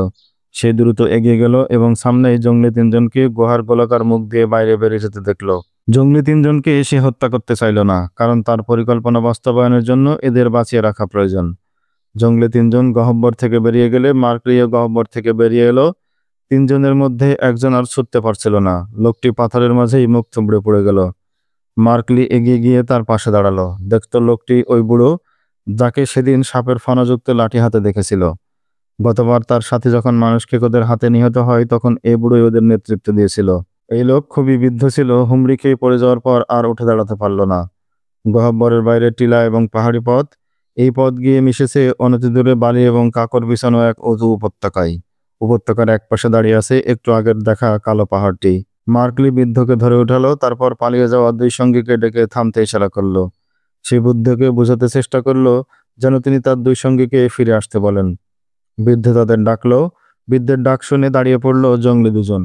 সে দ্রুত এগিয়ে গেল এবং সামনেই জঙ্গলি 3জনকে গুহার গোলাকার মুখ দিয়ে বাইরে বেরিয়ে যেতে দেখল। জঙ্গলি 3জনকে সে হত্যা করতে চাইল না, কারণ তার পরিকল্পনা বাস্তবায়নের জন্য এদের বাঁচিয়ে রাখা প্রয়োজন। জঙ্গলি 3জন গহ্বর থেকে বেরিয়ে গেলে মার্কলিও গহ্বর থেকে বেরিয়ে এলো। 3জনের মধ্যে একজন আর ছুটতে পারছিল না। লোকটি পাথরের মাঝেই মুখ থুবড়ে পড়ে গেল। মার্কলি এগিয়ে গিয়ে তার পাশে দাঁড়ালো। দেখত লোকটি ওই বুড়ো, যাকে সেদিন সাপের ফণাযুক্ত লাঠি হাতে দেখেছিল। গতবার তার সাথে যখন মানুষ খেকোদের হাতে নিহত হয় তখন এ বুড়োই ওদের নেতৃত্ব দিয়েছিল। এই লোক খুবই বৃদ্ধ ছিল। হুমড়ি খেয়ে পড়ে যাওয়ার পর আর উঠে দাঁড়াতে পারল না। গহ্বরের বাইরে টিলা এবং পাহাড়ি পথ। এই পথ গিয়ে মিশেছে অনতিদূরে বালি এবং কাকর বিছানো এক উঁচু উপত্যকায়। উপত্যকার এক পাশে দাঁড়িয়ে আছে একটু আগের দেখা কালো পাহাড়টি। মার্কলি বৃদ্ধকে ধরে উঠালো, তারপর পালিয়ে যাওয়া 2 সঙ্গীকে ডেকে থামতে ইশারা করলো। সে বৃদ্ধকে বোঝাতে চেষ্টা করলো যেন তিনি তার 2 সঙ্গীকে ফিরে আসতে বলেন। বৃদ্ধ তাদের ডাকলো। বৃদ্ধের ডাক শুনে দাঁড়িয়ে পড়ল জঙ্গলি 2জন।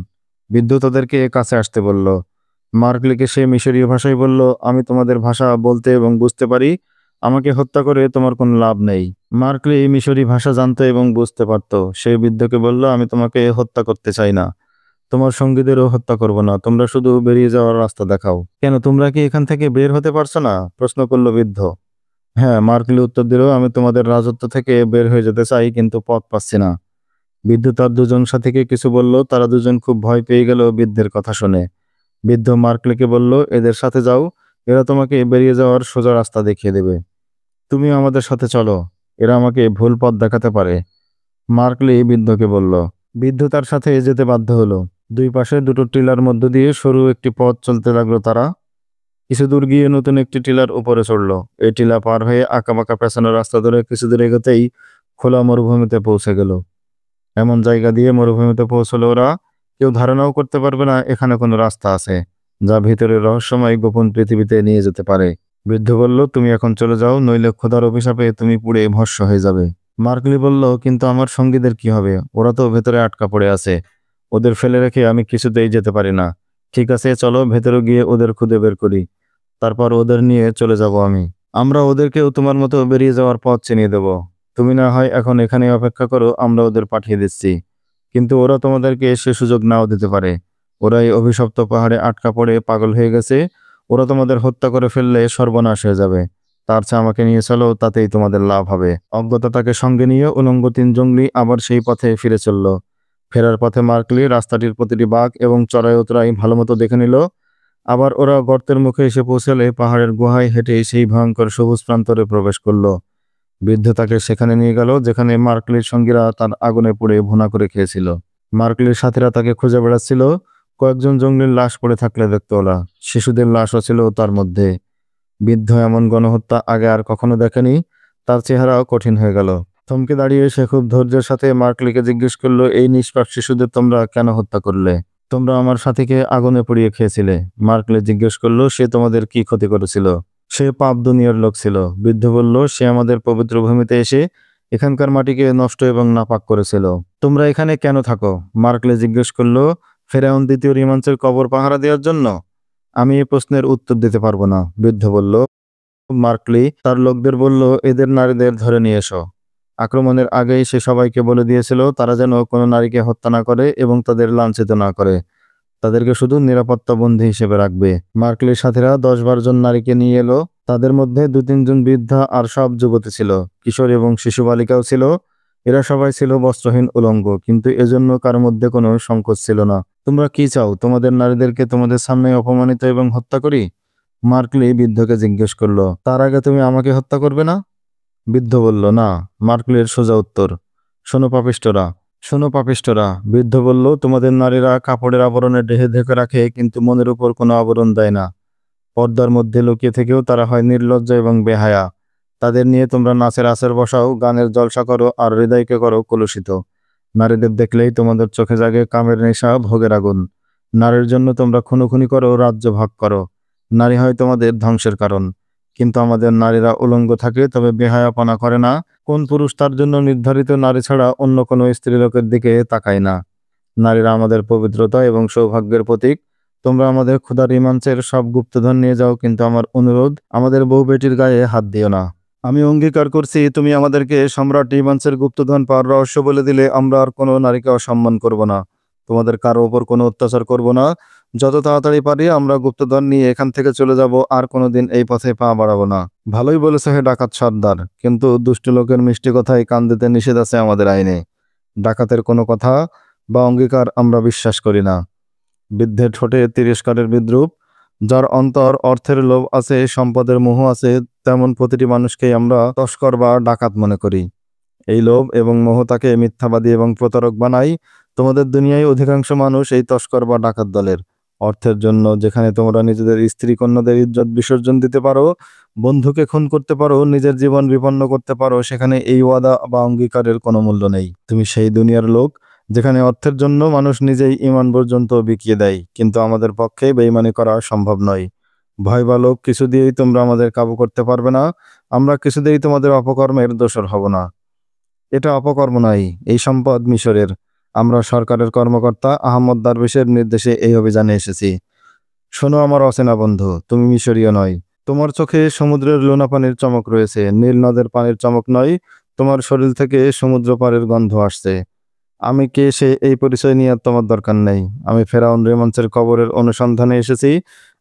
বৃদ্ধ তাদেরকে কাছে আসতে বলল। মার্কলিকে সে মিশরীয় ভাষায় বলল, আমি তোমাদের ভাষা বলতে এবং বুঝতে পারি। আমাকে হত্যা করে তোমার কোনো লাভ নেই। মার্কলি এই মিশরি ভাষা জানতো এবং বুঝতে পারত। সে বৃদ্ধকে বলল, আমি তোমাকে হত্যা করতে চাই না, তোমার সঙ্গীদেরও হত্যা করব না, তোমরা শুধু বেরিয়ে যাওয়ার রাস্তা দেখাও। কেন, তোমরা কি এখান থেকে বের হতে পারছো না? প্রশ্ন করল বৃদ্ধ। হ্যাঁ, মার্কলি উত্তর দিল, আমি তোমাদের রাজত্ব থেকে বের হয়ে যেতে চাই, কিন্তু পথ পাচ্ছি না। বৃদ্ধ তার দুজন সাথীকে কিছু বলল, তারা দুজন খুব ভয় পেয়ে গেল বৃদ্ধের কথা শুনে। বৃদ্ধ মার্কলিকে বলল, এদের সাথে যাও, এরা তোমাকে বেরিয়ে যাওয়ার সোজা রাস্তা দেখিয়ে দেবে। তুমিও আমাদের সাথে চলো, এরা আমাকে ভুল পথ দেখাতে পারে। মার্কলি বৃদ্ধকে বলল। বৃদ্ধ তার সাথে যেতে বাধ্য হলো। দুই পাশে দুটো টিলার মধ্য দিয়ে সরু একটি পথ চলতে লাগলো তারা। কিছু দূর গিয়ে নতুন একটি টিলার উপরে চড়লো। এই টিলা পার হয়ে আঁকাবাঁকা পেছানো রাস্তা ধরে কিছু দূর এগোতেই খোলা মরুভূমিতে পৌঁছে গেল। এমন জায়গা দিয়ে মরুভূমিতে পৌঁছলো ওরা, কেউ ধারণাও করতে পারবে না এখানে কোনো রাস্তা আছে, যা ভিতরে রহস্যময় গোপন পৃথিবীতে নিয়ে যেতে পারে। বৃদ্ধ বলল, তুমি এখন চলে যাও, নইলে খোদার অভিশাপে তুমি পুড়ে ভস্ম হয়ে যাবে। মার্কলি বলল, কিন্তু আমার সঙ্গীদের কি হবে? ওরা তো ভেতরে আটকা পড়ে আছে, ওদের ফেলে রেখে আমি কিছুতেই যেতে পারি না। ঠিক আছে, চলো ভেতরে গিয়ে ওদের খুঁজে বের করি, তারপর ওদের নিয়ে চলে যাব আমি। আমরা ওদেরকেও তোমার মতো বেরিয়ে যাওয়ার পথ চিনিয়ে দেব। তুমি না হয় এখন এখানে অপেক্ষা করো, আমরা ওদের পাঠিয়ে দিচ্ছি। কিন্তু ওরা তোমাদেরকে সে সুযোগ নাও দিতে পারে। ওরা এই অভিশপ্ত পাহাড়ে আটকা পড়ে পাগল হয়ে গেছে। ওরা তোমাদের হত্যা করে ফেললে সর্বনাশ হয়ে যাবে। তার চেয়ে আমাকে নিয়ে চলো, তাতেই তোমাদের লাভ হবে। অজ্ঞতা তাকে সঙ্গে নিয়ে উলঙ্গ তিন জঙ্গলি আবার সেই পথে ফিরে চলল। ফেরার পথে মার্কলি রাস্তাটির প্রতিটি বাঁক এবং চড়াই উতরাই ভালোমতো দেখে নিল। আবার ওরা গর্তের মুখে এসে পৌঁছালে পাহাড়ের গুহায় হেঁটে সেই ভয়ঙ্কর সবুজ প্রান্তরে প্রবেশ করলো। বৃদ্ধ তাকে সেখানে নিয়ে গেল যেখানে মার্কলির সঙ্গীরা তার আগুনে পুড়ে ভুনা করে খেয়েছিল। মার্কলির সাথীরা তাকে খুঁজে বেড়াচ্ছিল। কয়েকজন জঙ্গলির লাশ পড়ে থাকলে দেখত ওরা, শিশুদের লাশও ছিল তার মধ্যে। বৃদ্ধ এমন গণহত্যা আগে আর কখনো দেখেনি। তার চেহারাও কঠিন হয়ে গেল। থমকে দাঁড়িয়ে সে খুব ধৈর্যের সাথে মার্কলিকে জিজ্ঞেস করলো, এই নিষ্পাপ শিশুদের তোমরা কেন হত্যা করলে? তোমরা আমার সাথীকে আগুনে পুড়িয়ে খেয়েছিলে। মার্কলি জিজ্ঞেস করলো, সে তোমাদের কি ক্ষতি করেছিল? সে পাপ দুনিয়ার লোক ছিল। বৃদ্ধ বলল, সে আমাদের পবিত্র ভূমিতে এসে এখানকার মাটিকে নষ্ট এবং নাপাক করেছিল। তোমরা এখানে কেন থাকো? মার্কলে জিজ্ঞেস করলো। ফেরাউন দ্বিতীয় রিমান্সের কবর পাহারা দেওয়ার জন্য? আমি এই প্রশ্নের উত্তর দিতে পারবো না, বৃদ্ধ বলল। মার্কলি তার লোকদের বলল, এদের নারীদের ধরে নিয়ে এসো। আক্রমণের আগেই সে সবাইকে বলে দিয়েছিল তারা যেন কোনো নারীকে হত্যা না করে এবং তাদের লাঞ্ছিত না করে। তাদেরকে শুধু নিরাপত্তা বন্দী হিসেবে রাখবে। মার্কলির সাথীরা 10-12 জন নারীকে নিয়ে এলো। তাদের মধ্যে 2-3 জন বৃদ্ধা আর সব যুবতী ছিল, কিশোর এবং শিশু বালিকাও ছিল। এরা সবাই ছিল বস্ত্রহীন উলঙ্গ, কিন্তু এজন্য কারো মধ্যে কোনো সংকোচ ছিল না। তোমরা কি চাও, তোমাদের নারীদেরকে তোমাদের সামনে অপমানিত এবং হত্যা করি? মার্কলি বৃদ্ধকে জিজ্ঞেস করলো। তার আগে তুমি আমাকে হত্যা করবে না? বৃদ্ধ বলল, না। মার্কলির সোজা উত্তর, শোনো পাপিষ্ঠরা, শোনো পাপিষ্ঠরা। বৃদ্ধ বলল, তোমাদের নারীরা কাপড়ের আবরণে ঢেকে ঢেকে রাখে, কিন্তু মনের উপর কোনো আবরণ দেয় না। পর্দার মধ্যে লুকিয়ে থেকেও তারা হয় নির্লজ্জ এবং বেহায়া। তাদের নিয়ে তোমরা নাচের আছর বসাও, গানের জলসা করো, আর হৃদয়কে করো কলুষিত। নারীদের দেখলেই তোমাদের চোখে জাগে কামের নেশা, ভোগের আগুন। নারীর জন্য তোমরা খুনোখুনি করো, রাজ্য ভাগ করো। নারী হয় তোমাদের ধ্বংসের কারণ। কিন্তু আমাদের নারীরা উলঙ্গ থাকে, তবে বেহায়াপনা করে না। কোন পুরুষ তার জন্য নির্ধারিত নারী ছাড়া অন্য কোনো স্ত্রীলোকের দিকে তাকায় না। নারীরা আমাদের পবিত্রতা এবং সৌভাগ্যের প্রতীক। তোমরা আমাদের ক্ষুধা রিমান্সের সব গুপ্তধন নিয়ে যাও, কিন্তু আমার অনুরোধ, আমাদের বউ বেটির গায়ে হাত দিও না। আমি অঙ্গীকার করছি, তুমি আমাদেরকে সম্রাট রিমান্সের গুপ্তধন পাওয়ার রহস্য বলে দিলে আমরা আর কোনো নারীকে অসম্মান করব না, তোমাদের কারো ওপর কোনো অত্যাচার করব না। যত তাড়াতাড়ি পারি আমরা গুপ্তধন নিয়ে এখান থেকে চলে যাব, আর কোনোদিন এই পথে পা বাড়াবো না। ভালোই বলেছে হে ডাকাত সর্দার, কিন্তু দুষ্ট লোকের মিষ্টি কথায় কান দিতে নিষেধ আছে আমাদের আইনে। ডাকাতের কোনো কথা বা অঙ্গীকার আমরা বিশ্বাস করি না। বৃদ্ধের ঠোঁটে তিরস্কারের বিদ্রুপ। যার অন্তর অর্থের লোভ আছে, সম্পদের মোহ আছে, তেমন প্রতিটি মানুষকেই আমরা তস্কর বা ডাকাত মনে করি। এই লোভ এবং মোহ তাকে মিথ্যাবাদী এবং প্রতারক বানায়। তোমাদের দুনিয়ায় অধিকাংশ মানুষ এই তস্কর বা ডাকাত দলের। অর্থের জন্য যেখানে তোমরা নিজেদের স্ত্রী কন্যাদের ইজ্জত বিসর্জন দিতে পারো, বন্ধুকে খুন করতে পারো, নিজের জীবন বিপন্ন করতে পারো, সেখানে এই ওয়াদা বা অঙ্গীকারের কোনো মূল্য নেই। তুমি সেই দুনিয়ার লোক যেখানে অর্থের জন্য মানুষ নিজেই ঈমান পর্যন্ত বিকিয়ে দেয়, কিন্তু আমাদের পক্ষে বেঈমানি করা সম্ভব নয়। ভয় বা লোভ কিছু দিয়েই তোমরা আমাদের কাবু করতে পারবে না। আমরা কিছুতেই তোমাদের অপকর্মের দোষর হব না। এটা অপকর্ম নয়, এই সম্পদ মিশরের। আমরা সরকারের কর্মকর্তা আহমদ দারবেশের নির্দেশে এই অভিযানে এসেছি। শোনো আমার অচেনা বন্ধু, তুমি মিশরীয় নয়। তোমার চোখে সমুদ্রের লোনা পানির চমক রয়েছে, নীল নদের পানির চমক নয়। তোমার শরীর থেকে সমুদ্র পাড়ের গন্ধ আসছে। আমি কে সে এই পরিচয় নিয়ে আর তোমার দরকার নেই। আমি ফেরাউন রেমন্সের কবরের অনুসন্ধানে এসেছি।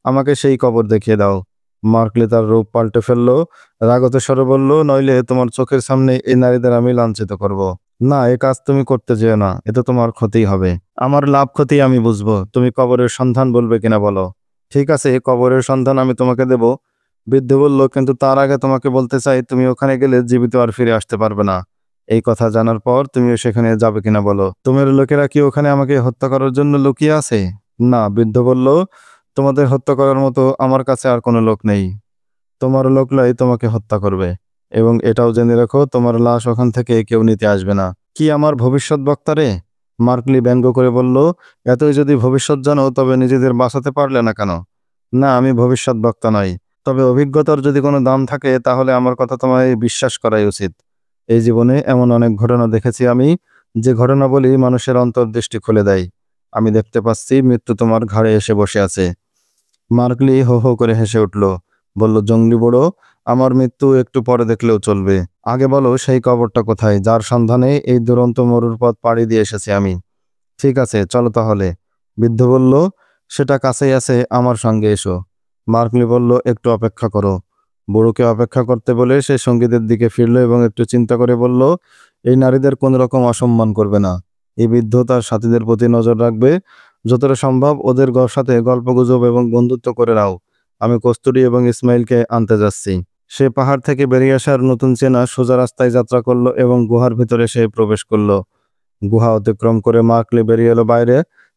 আমাকে সেই কবর দেখিয়ে দাও। মার্কলি তার রূপ পাল্টে ফেলল, রাগত স্বরে বলল, নইলে তোমার চোখের সামনে এই নারীদের আমি লাঞ্ছিত করব। না, এ কাজ তুমি করতে যেও না, এতে তোমার ক্ষতিই হবে। আমার লাভ ক্ষতি আমি বুঝবো, তুমি কবরের সন্ধান বলবে কিনা বলো। ঠিক আছে, কবরের সন্ধান আমি তোমাকে দেব। বৃদ্ধ বলল, কিন্তু তার আগে তোমাকে বলতে চাই, তুমি ওখানে গেলে জীবিত আর ফিরে আসতে পারবে না। এই কথা জানার পর তুমিও সেখানে যাবে কিনা বলো। তোমার লোকেরা কি ওখানে আমাকে হত্যা করার জন্য লুকিয়ে আছে? না, বৃদ্ধ বলল, তোমাদের হত্যা করার মতো আমার কাছে আর কোনো লোক নেই। তোমার লোকলাই তোমাকে হত্যা করবে, এবং এটাও জেনে রাখো, তোমার লাশ ওখান থেকে কেউ নিতে আসবে না। কি আমার ভবিষ্যৎ বক্তা রে? মার্কলি ব্যঙ্গ করে বলল, এতই যদি ভবিষ্যৎ জানো তবে নিজেদের বাঁচাতে পারলে না কেন? না, আমি ভবিষ্যৎ বক্তা নই, তবে অভিজ্ঞতার যদি কোনো দাম থাকে তাহলে আমার কথা তোমায় বিশ্বাস করাই উচিত। এই জীবনে এমন অনেক ঘটনা দেখেছি আমি, যে ঘটনাবলী মানুষের অন্তর্দৃষ্টি খুলে দেয়। আমি দেখতে পাচ্ছি মৃত্যু তোমার ঘাড়ে এসে বসে আছে। মার্কলি হো হো করে হেসে উঠল, বলল, জঙ্গলি বুড়ো, আমার মৃত্যু একটু পরে দেখলেও চলবে। আগে বলো সেই কবরটা কোথায়, যার সন্ধানে এই দুরন্ত মরুর পথ পাড়ি দিয়ে এসেছি আমি। ঠিক আছে, চলো তাহলে। বৃদ্ধ বলল, সেটা কাছেই আছে, আমার সঙ্গে এসো। মার্কলি বলল, একটু অপেক্ষা করো। বুড়োকে অপেক্ষা করতে বলে সে সঙ্গীদের দিকে ফিরল এবং একটু চিন্তা করে বলল, এই নারীদের কোনো রকম অসম্মান করবে না। এই বৃদ্ধ তার সাথীদের প্রতি নজর রাখবে। যতটা সম্ভব ওদের সাথে গল্পগুজব এবং বন্ধুত্ব করে নাও। আমি কস্তুরী এবং ইসমাইলকে আনতে যাচ্ছি। সে পাহাড় থেকে বেরিয়ে আসার নতুন চেনা সোজা রাস্তায় যাত্রা করলো এবং গুহার ভিতরে সে প্রবেশ করলো। গুহা অতিক্রম করে মার্কলি বেরিয়ে এলো বাইরে।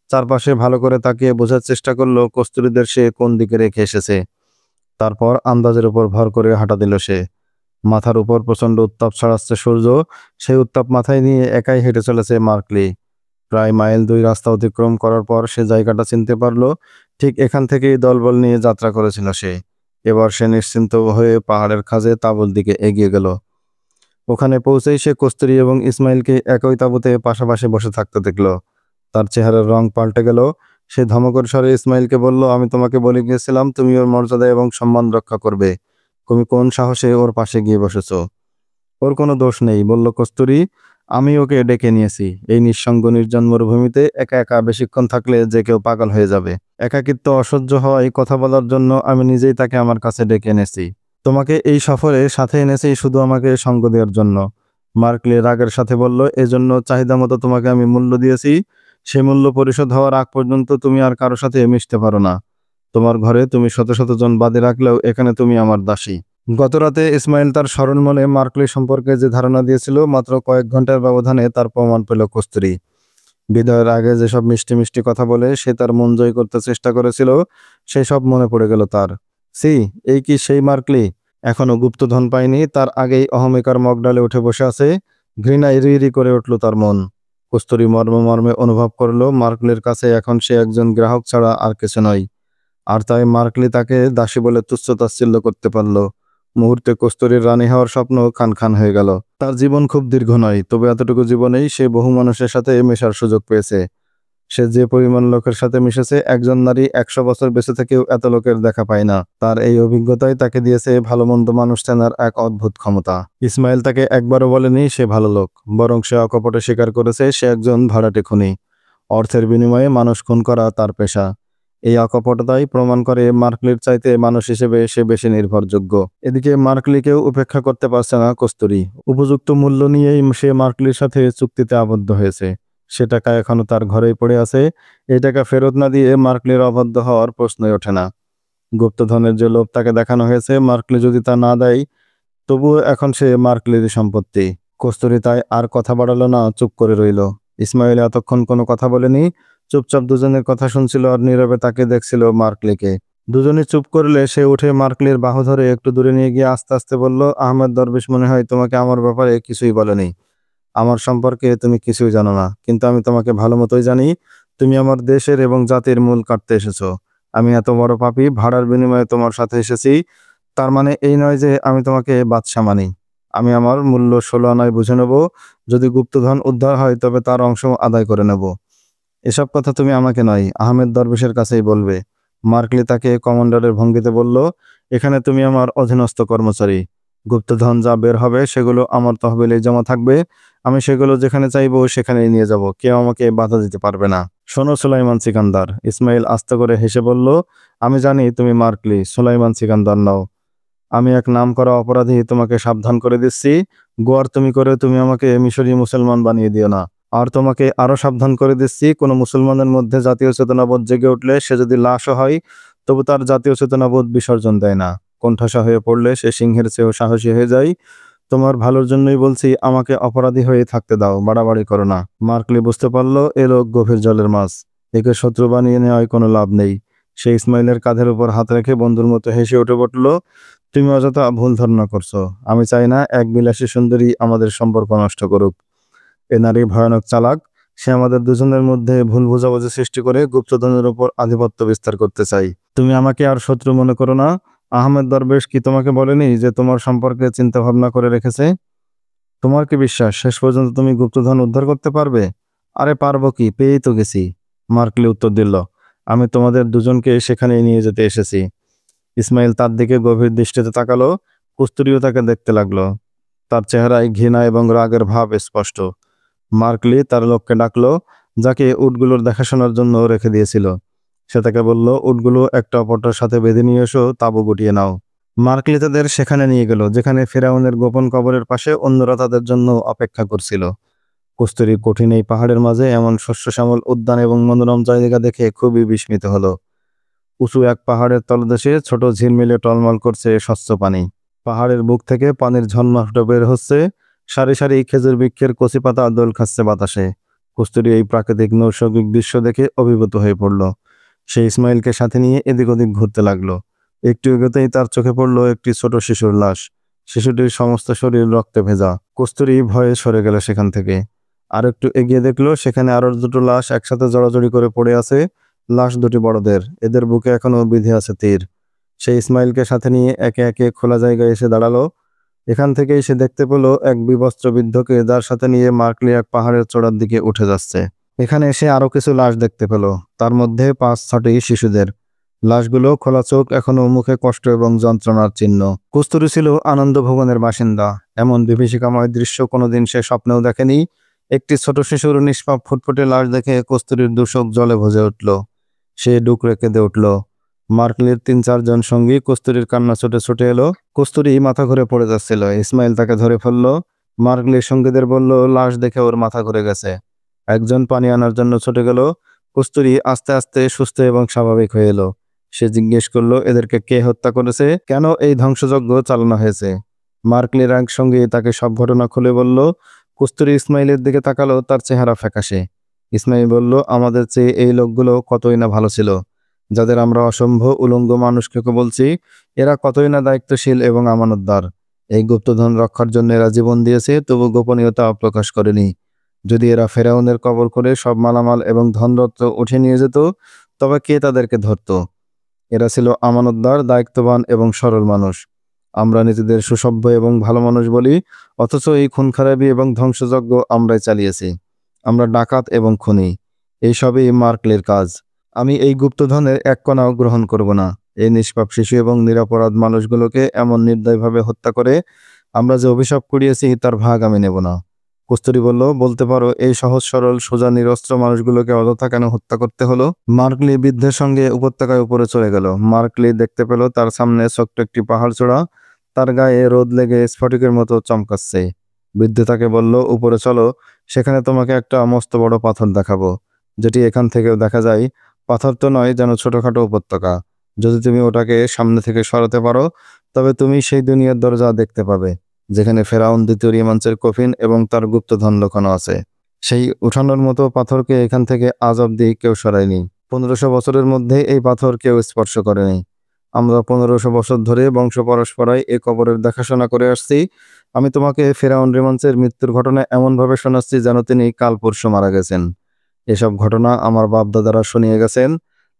চারপাশে ভালো করে তাকিয়ে বোঝার চেষ্টা করলো কস্তুরীদের সে কোন দিকে রেখে এসেছে। তারপর আন্দাজের উপর ভর করে হাঁটা দিল সে। মাথার উপর প্রচণ্ড উত্তাপ ছড়াচ্ছে সূর্য। সেই উত্তাপ মাথায় নিয়ে একাই হেঁটে চলেছে মার্কলি। প্রায় মাইল 2 রাস্তা অতিক্রম করার পর সে জায়গাটা চিনতে পারল। ঠিক এখান থেকেই দলবল নিয়ে যাত্রা করেছিল সে। এবার সে নিশ্চিন্ত হয়ে পাহাড়ের খাঁজে তাঁবুর দিকে এগিয়ে গেল। ওখানে পৌঁছেই সে কস্তুরী এবং ইসমাইলকে একই তাঁবুতে পাশাপাশি বসে থাকতে দেখল। তার চেহারার রং পাল্টে গেল। সে ধমকের স্বরে ইসমাইলকে বলল, আমি তোমাকে বলে গিয়েছিলাম তুমি ওর মর্যাদা এবং সম্মান রক্ষা করবে। তুমি কোন সাহসে ওর পাশে গিয়ে বসেছ? ওর কোনো দোষ নেই, বলল কস্তুরী। আমি ওকে ডেকে নিয়েছি। এই নিঃসঙ্গ নির্জন মরুভূমিতে একা একা বেশিক্ষণ থাকলে যে কেউ পাগল হয়ে যাবে। একাকিত্ব অসহ্য হওয়ায় কথা বলার জন্য আমি নিজেই তাকে আমার কাছে ডেকে এনেছি। তোমাকে এই সফরে সাথে এনেছি শুধু আমাকে সঙ্গ দেওয়ার জন্য। মার্কলি রাগের সাথে বলল, এজন্য চাহিদা মতো তোমাকে আমি মূল্য দিয়েছি। সে মূল্য পরিশোধ হওয়ার আগ পর্যন্ত তুমি আর কারো সাথে মিশতে পারো না। তোমার ঘরে তুমি শত শত জন বাদী রাখলেও এখানে তুমি আমার দাসী। গতরাতে ইসমাইল তার স্মরণ মনে মার্কলি সম্পর্কে যে ধারণা দিয়েছিল, মাত্র কয়েক ঘন্টার ব্যবধানে তার প্রমাণ পেল কস্তুরী। বিদায়ের আগে যেসব মিষ্টি মিষ্টি কথা বলে সে তার মন জয় করতে চেষ্টা করেছিল, সেই সব মনে পড়ে গেল তার। সি, এই কি সেই মার্কলি? এখনো গুপ্তধন পায়নি, তার আগেই অহমিকার মগডালে উঠে বসে আছে। ঘৃণায় রিরি করে উঠল তার মন। কস্তুরী মর্মে মর্মে অনুভব করল মার্কলির কাছে এখন সে একজন গ্রাহক ছাড়া আর কিছু নয়। আর তাই মার্কলি তাকে দাসী বলে তুচ্ছ-তাচ্ছিল্য করতে পারল। মুহূর্তে কস্তুরীর রানী হওয়ার স্বপ্ন খান খান হয়ে গেল। তার জীবন খুব দীর্ঘ নয়, তবে এতটুকু জীবনেই সে বহু মানুষের সাথে মেশার সুযোগ পেয়েছে। সে যে পরিমাণ লোকের সাথে মিশেছে, একজন নারী 100 বছর বেঁচে থেকেও এত লোকের দেখা পায় না। তার এই অভিজ্ঞতাই তাকে দিয়েছে ভালো মন্দ মানুষ চেনার এক অদ্ভুত ক্ষমতা। ইসমাইল তাকে একবারও বলেনি সে ভালো লোক, বরং সে অকপটে স্বীকার করেছে সে একজন ভাড়াটে খুনি। অর্থের বিনিময়ে মানুষ খুন করা তার পেশা। এই অকপটতাই প্রমাণ করে মার্কলির চাইতে মানুষ হিসেবে সে বেশি নির্ভরযোগ্য। এদিকে মার্কলিকেও উপেক্ষা করতে পারছে না কস্তুরী। উপযুক্ত মূল্য নিয়েই সে মার্কলির সাথে চুক্তিতে আবদ্ধ হয়েছে। সে টাকা এখনো তার ঘরেই পড়ে আছে। এই টাকা ফেরত না দিয়ে মার্কলির অবাধ্য হওয়ার প্রশ্নই ওঠে না। গুপ্তধনের যে লোভ তাকে দেখানো হয়েছে, মার্কলি যদি তা না দেয়, তবুও এখন সে মার্কলিরই সম্পত্তি। কস্তুরী তাই আর কথা বাড়ালো না, চুপ করে রইল। ইসমাইল এতক্ষণ কোনো কথা বলেনি, চুপচাপ দুজনের কথা শুনছিল আর নীরবে তাকে দেখছিল মার্কলিকে। দুজনে চুপ করলে সে উঠে মার্কলির বাহু ধরে একটু দূরে নিয়ে গিয়ে আস্তে আস্তে বলল, আহমেদ দরবেশ মনে হয় তোমাকে আমার ব্যাপারে কিছুই বলেনি। আমার সম্পর্কে তুমি কিছুই জানো না, কিন্তু আমি তোমাকে ভালো মতোই জানি। তুমি আমার দেশের এবং জাতির মূল কাটতে এসেছো। আমি এত বড় পাপী, ভাড়ার বিনিময়ে তোমার সাথে এসেছি, তার মানে এই নয় যে আমি তোমাকে বাদশা মানি। আমি আমার মূল্য 16 আনায় বুঝে নেব। যদি গুপ্তধন উদ্ধার হয় তবে তার অংশ আদায় করে নেব। এসব কথা তুমি আমাকে নয়, আহমেদ দরবেশের কাছেই বলবে। মার্কলি তাকে কমান্ডারের ভঙ্গিতে বলল, এখানে তুমি আমার অধীনস্থ কর্মচারী। গুপ্তধন যা বের হবে সেগুলো আমার তহবিলে জমা থাকবে। আমি সেগুলো যেখানে চাইবো সেখানেই নিয়ে যাব। কেউ আমাকে বাধা দিতে পারবে না। শোনো সুলাইমান সিকান্দার, ইসমাইল আস্তে করে হেসে বলল, আমি জানি তুমি মার্কলি, সুলাইমান সিকান্দার নও। আমি এক নামকরা অপরাধী, তোমাকে সাবধান করে দিচ্ছি। গোয়ার তুমি আমাকে মিশরীয় মুসলমান বানিয়ে দিও না। আর তোমাকে আরো সাবধান করে দিচ্ছি, কোনো মুসলমানের মধ্যে জাতীয় চেতনাবোধ জেগে উঠলে সে যদি লাশও হয় তবু তার জাতীয় চেতনাবোধ বিসর্জন দেয় না। কোণঠাসা হয়ে পড়লে সে সিংহের চেয়েও সাহসী হয়ে যায়। তোমার ভালোর জন্যই বলছি, আমাকে অপরাধী হয়ে থাকতে দাও, বাড়াবাড়ি করো না। মার্কলি বুঝতে পারল এ লোক গভীর জলের মাছ, একে শত্রু বানিয়ে নেওয়ায় কোনো লাভ নেই। সে ইসমাইলের কাঁধের উপর হাত রেখে বন্ধুর মতো হেসে উঠে পড়ল, তুমি অযথা ভুল ধারণা করছো। আমি চাই না এক বিলাসী সুন্দরী আমাদের সম্পর্ক নষ্ট করুক। এ নারী ভয়ানক চালাক। সে আমাদের দুজনের মধ্যে ভুল বোঝাবুঝি সৃষ্টি করে গুপ্তধনের উপর আধিপত্য বিস্তার করতে চাই। তুমি আমাকে আর শত্রু মনে করো না। আহমেদ দরবেশ কি তোমাকে বলেনি যে তোমার সম্পর্কে চিন্তা ভাবনা করে রেখেছে? তোমার কি বিশ্বাস শেষ পর্যন্ত তুমি গুপ্তধন উদ্ধার করতে পারবে? আরে পারবো কি, পেয়েই তো গেছি। মার্কলি উত্তর দিল, আমি তোমাদের দুজনকে সেখানে নিয়ে যেতে এসেছি। ইসমাইল তার দিকে গভীর দৃষ্টিতে তাকালো। কস্তুরীও তাকে দেখতে লাগলো। তার চেহারায় ঘৃণা এবং রাগের ভাব স্পষ্ট। মার্কলি তার লোককে ডাকলো, যাকে উটগুলোর দেখাশোনার জন্য রেখে দিয়েছিল। সে তাকে বলল, উটগুলো একটা অপরটার সাথে বেঁধে নিয়ে এসো, তাঁবু গুটিয়ে নাও। মার্কলি তাদের সেখানে নিয়ে গেল যেখানে ফেরাউনের গোপন কবরের পাশে অন্যরা তাদের জন্য অপেক্ষা করছিল। কস্তুরী কঠিন এই পাহাড়ের মাঝে এমন শস্য শ্যামল উদ্যান এবং মনোরম জায়গা দেখে খুবই বিস্মিত হলো। উঁচু এক পাহাড়ের তলদেশে ছোট ঝিলমিলে টলমল করছে স্বচ্ছ পানি। পাহাড়ের বুক থেকে পানির ঝর্ণা ফুটে বের হচ্ছে। সারি সারি খেজুর বৃক্ষের কচি পাতা দোল খাচ্ছে বাতাসে। কস্তুরী এই প্রাকৃতিক নৈসর্গিক দৃশ্য দেখে অভিভূত হয়ে পড়ল। সে ইসমাইলকে সাথে নিয়ে এদিক ওদিক ঘুরতে লাগলো। একটু এগোতেই তার চোখে পড়ল একটি ছোট শিশুর লাশ। শিশুটির সমস্ত শরীর রক্তে ভেজা। কস্তুরী ভয়ে সরে গেল সেখান থেকে। আর একটু এগিয়ে দেখলো সেখানে আরো দুটো লাশ একসাথে জড়াজড়ি করে পড়ে আছে। লাশ দুটি বড়দের, এদের বুকে এখনো বিঁধে আছে তীর। সে ইসমাইলকে সাথে নিয়ে একে একে খোলা জায়গায় এসে দাঁড়ালো। এখান থেকেই সে দেখতে পেল এক বিবস্ত্র বৃদ্ধকে, যার সাথে নিয়ে মার্কলি এক পাহাড়ের চূড়ার দিকে উঠে যাচ্ছে। এখানে এসে আরো কিছু লাশ দেখতে পেল, তার মধ্যে 5-6টি শিশুদের। লাশগুলো খোলা চোখ, এখনো মুখে কষ্ট এবং যন্ত্রণার চিহ্ন। কস্তুরী ছিল আনন্দ ভবনের বাসিন্দা। এমন বিভীষিকাময় দৃশ্য কোনোদিন সে স্বপ্নেও দেখেনি। একটি ছোট শিশুর নিষ্পাপ ফুটফুটে লাশ দেখে কস্তুরীর দুচোখ জলে ভজে উঠল। সে ডুকরে কেঁদে উঠল। মার্কলির 3-4 জন সঙ্গী কস্তুরীর কান্না ছুটে ছুটে এলো। কস্তুরী মাথা ঘুরে পড়ে যাচ্ছিল। ইসমাইল তাকে ধরে ফেলল। মার্কলির সঙ্গীদের বলল, লাশ দেখে ওর মাথা ঘুরে গেছে। একজন পানি আনার জন্য ছুটে গেল। কস্তুরী আস্তে আস্তে সুস্থ এবং স্বাভাবিক হয়ে এলো। সে জিজ্ঞেস করলো, এদেরকে কে হত্যা করেছে, কেন এই ধ্বংসযজ্ঞ চালানো হয়েছে? মার্কলির এক সঙ্গী তাকে সব ঘটনা খুলে বলল। কস্তুরী ইসমাইলের দিকে তাকালো, তার চেহারা ফ্যাকাশে। ইসমাইল বলল, আমাদের চেয়ে এই লোকগুলো কতই না ভালো ছিল। যাদের আমরা অসম্ভব উলঙ্গ মানুষকে বলছি, এরা কতই না দায়িত্বশীল এবং আমানতদার। এই গুপ্তধন রক্ষার জন্য এরা জীবন দিয়েছে, তবু গোপনীয়তা প্রকাশ করেনি। যদি এরা ফেরাউনের কবর করে সব মালামাল এবং ধনরত্ন উঠে নিয়ে যেত, তবে কে তাদেরকে ধরত? এরা ছিল আমানতদার, দায়িত্ববান এবং সরল মানুষ। আমরা নিজেদের সুসভ্য এবং ভালো মানুষ বলি, অথচ এই খুনখারাবি এবং ধ্বংসযজ্ঞ আমরাই চালিয়েছি। আমরা ডাকাত এবং খুনি। এইসবই মার্কলির কাজ। আমি এই গুপ্তধনের এক কণাও গ্রহণ করব না। এই নিষ্পাপ শিশু এবং নিরপরাধ মানুষগুলোকে এমন নির্দয়ভাবে হত্যা করে আমরা যে অভিশাপ কুড়িয়েছি তার ভাগ আমি নেব না। কস্তুরী বলল, বলতে পারো এই সহজ সরল সোজা নিরস্ত্র মানুষগুলোকে অযথা কেন হত্যা করতে হলো? মার্কলি বৃদ্ধের সঙ্গে উপত্যকায় উপরে চলে গেল। মার্কলি দেখতে পেল তার সামনে ছোট্ট একটি পাহাড় চূড়া। তার গায়ে রোদ লেগে স্ফটিকের মতো চমকাচ্ছে। বৃদ্ধ তাকে বলল, উপরে চলো, সেখানে তোমাকে একটা মস্ত বড় পাথর দেখাবো, যেটি এখান থেকেও দেখা যায়। পাথর তো নয়, যেন ছোটখাটো উপত্যকা। যদি তুমি ওটাকে সামনে থেকে সরাতে পারো, তবে তুমি সেই দুনিয়ার দরজা দেখতে পাবে, যেখানে ফেরাউন দ্বিতীয় রিমাঞ্চের কফিন এবং তার গুপ্তধন লুকানো আছে। সেই উঠানোর মতো পাথরকে এখান থেকে আজ অব্দি কেউ সরায়নি। 1500 বছরের মধ্যে এই পাথর কেউ স্পর্শ করেনি। আমরা 1500 বছর ধরে বংশ পরস্পরায় এই কবরের দেখাশোনা করে আসছি। আমি তোমাকে ফেরাউন রিমাঞ্চের মৃত্যুর ঘটনা এমনভাবে শোনাচ্ছি যেন তিনি কাল পরশু মারা গেছেন। এসব ঘটনা আমার বাপদাদারা শুনিয়ে গেছেন,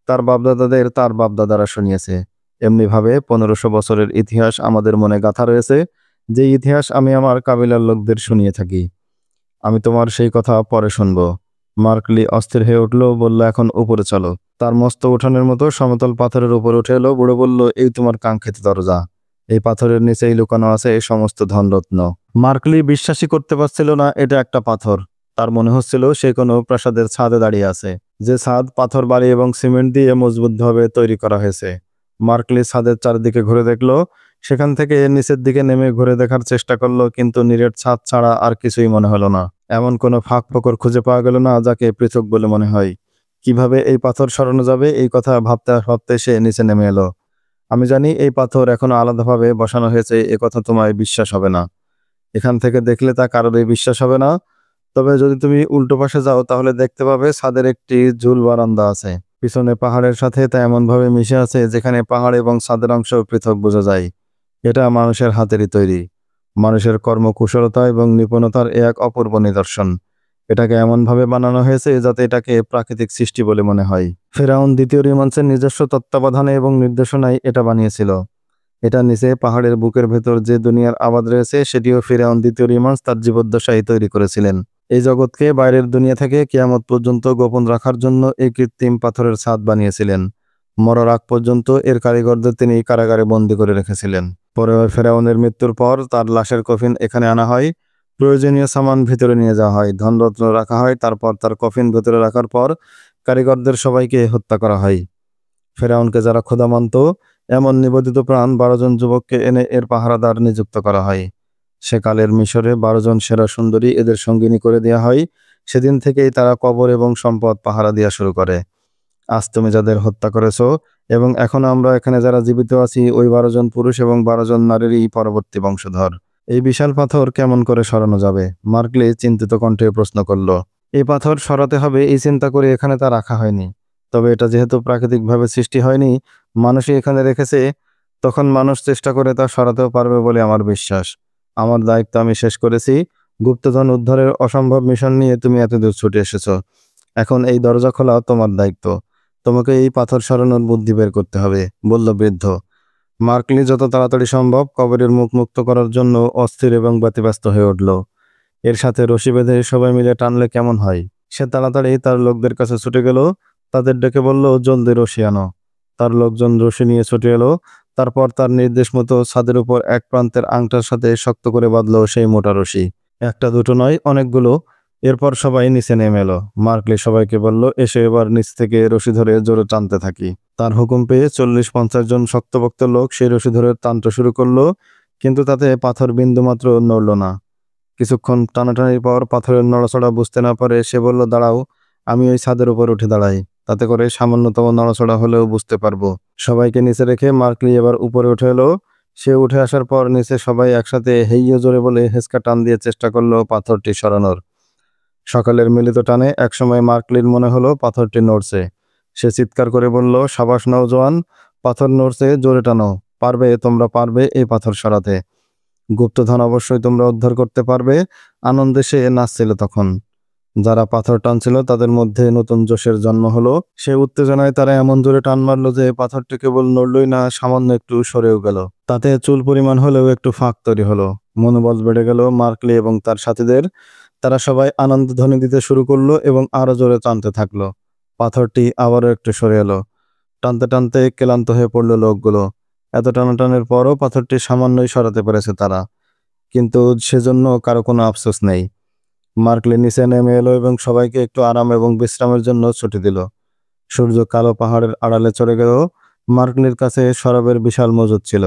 তার বাপদাদাদের তার বাপদাদারা শুনিয়েছে। এমনিভাবে 1500 বছরের ইতিহাস আমাদের মনে গাঁথা রয়েছে, যে ইতিহাস আমি আমার কাবিলার লোকদের শুনিয়ে থাকি। আমি তোমার সেই কথা পরে শুনবো। মার্কলি অস্থির হয়ে উঠল, বলল, এখন উপরে চলো। তার মস্ত উঠানের মতো সমতল পাথরের উপর উঠে এলো। বুড়ো বলল, এই তোমার কাঙ্ক্ষিত দরজা। এই পাথরের নিচেই লুকানো আছে এই সমস্ত ধনরত্ন। মার্কলি বিশ্বাসই করতে পারছিল না এটা একটা পাথর। তার মনে হচ্ছিল সে কোনো প্রাসাদের ছাদে দাঁড়িয়ে আছে, যে ছাদ পাথর বালি এবং সিমেন্ট দিয়ে মজবুতভাবে তৈরি করা হয়েছে। মার্কলি ছাদের চারদিকে ঘুরে দেখলো, সেখান থেকে নিচের দিকে নেমে ঘুরে দেখার চেষ্টা করলো, কিন্তু নিরেট ছাদ ছাড়া আর কিছুই মনে হলো না। এমন কোনো ফাঁক ফোকর খুঁজে পাওয়া গেল না যাকে পৃথক বলে মনে হয়। কিভাবে এই পাথর সরানো যাবে এই কথা ভাবতে ভাবতে সে নিচে নেমে এলো। আমি জানি এই পাথর এখনো আলাদাভাবে বসানো হয়েছে, এ কথা তোমায় বিশ্বাস হবে না। এখান থেকে দেখলে তা কারোরই বিশ্বাস হবে না। তবে যদি তুমি উল্টো পাশে যাও তাহলে দেখতে পাবে ছাদের একটি ঝুল বারান্দা আছে। পিছনে পাহাড়ের সাথে তা এমনভাবে মিশে আছে যেখানে পাহাড় এবং ছাদের অংশ পৃথক বোঝা যায়। এটা মানুষের হাতেরই তৈরি। মানুষের কর্মকুশলতা এবং নিপুণতার এক অপূর্ব নিদর্শন। এটাকে এমনভাবে বানানো হয়েছে যাতে এটাকে প্রাকৃতিক সৃষ্টি বলে মনে হয়। ফেরাউন দ্বিতীয় রিমান্সের নিজস্ব তত্ত্বাবধানে এবং নির্দেশনায় এটা বানিয়েছিল। এটা নিচে পাহাড়ের বুকের ভেতর যে দুনিয়ার আবাদ রয়েছে সেটিও ফিরআউন দ্বিতীয় রিমান্স তার জীবদ্দশায় তৈরি করেছিলেন। এই জগৎকে বাইরের দুনিয়া থেকে কিয়ামত পর্যন্ত গোপন রাখার জন্য এই কৃত্রিম পাথরের ছাদ বানিয়েছিলেন। মরার আগ পর্যন্ত এর কারিগরদের তিনি কারাগারে বন্দী করে রেখেছিলেন। পরে ফেরাউনের মৃত্যুর পর তার লাশের কফিন এখানে আনা হয়। প্রয়োজনীয় সামান ভিতরে নিয়ে যাওয়া হয়, ধনরত্ন রাখা হয়, তারপর তার কফিন ভেতরে রাখার পর কারিগরদের সবাইকে হত্যা করা হয়। ফেরাউনকে যারা খোদা মানত এমন নিবেদিত প্রাণ 12 জন যুবককে এনে এর পাহারাদার নিযুক্ত করা হয়। সেকালের মিশরে 12 জন সেরা সুন্দরী এদের সঙ্গিনী করে দেওয়া হয়। সেদিন থেকেই তারা কবর এবং সম্পদ পাহারা দেওয়া শুরু করে। আজ তুমি যাদের হত্যা করেছো এবং এখন আমরা এখানে যারা জীবিত আছি ওই 12 জন পুরুষ এবং 12 জন নারীরই পরবর্তী বংশধর। এই বিশাল পাথর কেমন করে সরানো যাবে? মার্কলি চিন্তিত কণ্ঠে প্রশ্ন করল। এই পাথর সরাতে হবে এই চিন্তা করে এখানে তা রাখা হয়নি। তবে এটা যেহেতু প্রাকৃতিকভাবে সৃষ্টি হয়নি, মানুষই এখানে রেখেছে, তখন মানুষ চেষ্টা করে তা সরাতেও পারবে বলে আমার বিশ্বাস। আমার দায়িত্ব আমি শেষ করেছি। গুপ্তধন উদ্ধারের অসম্ভব মিশন নিয়ে তুমি এতদূর ছুটে এসেছো। এখন এই দরজা খোলা তোমার দায়িত্ব। তোমাকে এই পাথর সরানোর বুদ্ধি বের করতে হবে, বলল বৃদ্ধ। মার্কলি যত তাড়াতাড়ি সম্ভব কবরের মুখ মুক্ত করার জন্য অস্থির এবং ব্যতিব্যস্ত হয়ে উঠল। এর সাথে রশি বেঁধে সবাই মিলে টানলে কেমন হয়? সে তাড়াতাড়ি তার লোকদের কাছে ছুটে গেল, তাদের ডেকে বলল, জলদি রশি আনো। তার লোকজন রশি নিয়ে ছুটে এলো। তারপর তার নির্দেশ মতো ছাদের উপর এক প্রান্তের আংটার সাথে শক্ত করে বাঁধল সেই মোটা রশি। একটা দুটো নয়, অনেকগুলো। এরপর সবাই নিচে নেমে এলো। মার্কলি সবাইকে বলল, এসে এবার নিচ থেকে রশি ধরে জোরে টানতে থাকি। তার হুকুম পেয়ে 40-50 জন শক্তপোক্ত লোক সেই রশি ধরে টানতে শুরু করলো, কিন্তু তাতে পাথর বিন্দুমাত্র নড়ল না। কিছুক্ষণ টানাটানির পর পাথরের নড়াচড়া বুঝতে না পারে সে বলল, দাঁড়াও, আমি ওই ছাদের উপর উঠে দাঁড়াই, তাতে করে সামান্যতম নড়াচড়া হলেও বুঝতে পারবো। সবাইকে নিচে রেখে মার্কলি এবার উপরে উঠে এলো। সে উঠে আসার পর নিচে সবাই একসাথে হেইয়ো জোরে বলে হেঁচকা টান দিয়ে চেষ্টা করলো পাথরটি সরানোর। সকালের মিলিত টানে একসময় মার্কলির মনে হলো পাথরটি নড়ছে। সে চিৎকার করে বলল, সাবাস নওজোয়ান, পাথর নড়ছে, জোরে টানো, পারবে, তোমরা পারবে এই পাথর সরাতে। গুপ্তধন অবশ্যই তোমরা উদ্ধার করতে পারবে। আনন্দে সে নাচছিল তখন। যারা পাথর টানছিল তাদের মধ্যে নতুন জোশের জন্ম হলো। সে উত্তেজনায় তারা এমন জোরে টান মারলো যে পাথরটি কেবল নড়লই না, সামান্য একটু সরেও গেল। তাতে চুল পরিমাণ হলেও একটু ফাঁক তৈরি হলো। মনোবল বেড়ে গেল মার্কলি এবং তার সাথীদের। তারা সবাই আনন্দ ধ্বনি দিতে শুরু করলো এবং আরো জোরে টানতে থাকলো। পাথরটি আবারও একটু সরে এলো। টানতে টানতে ক্লান্ত হয়ে পড়লো লোকগুলো। এত টানাটানের পরও পাথরটি সামান্যই সরাতে পেরেছে তারা, কিন্তু সেজন্য কারো কোনো আফসোস নেই। মার্কলি নিচে নেমে এলো এবং সবাইকে একটু আরাম এবং বিশ্রামের জন্য ছুটি দিল। সূর্য কালো পাহাড়ের আড়ালে চলে গেল। মার্কলির কাছে শরাবের বিশাল মজুদ ছিল।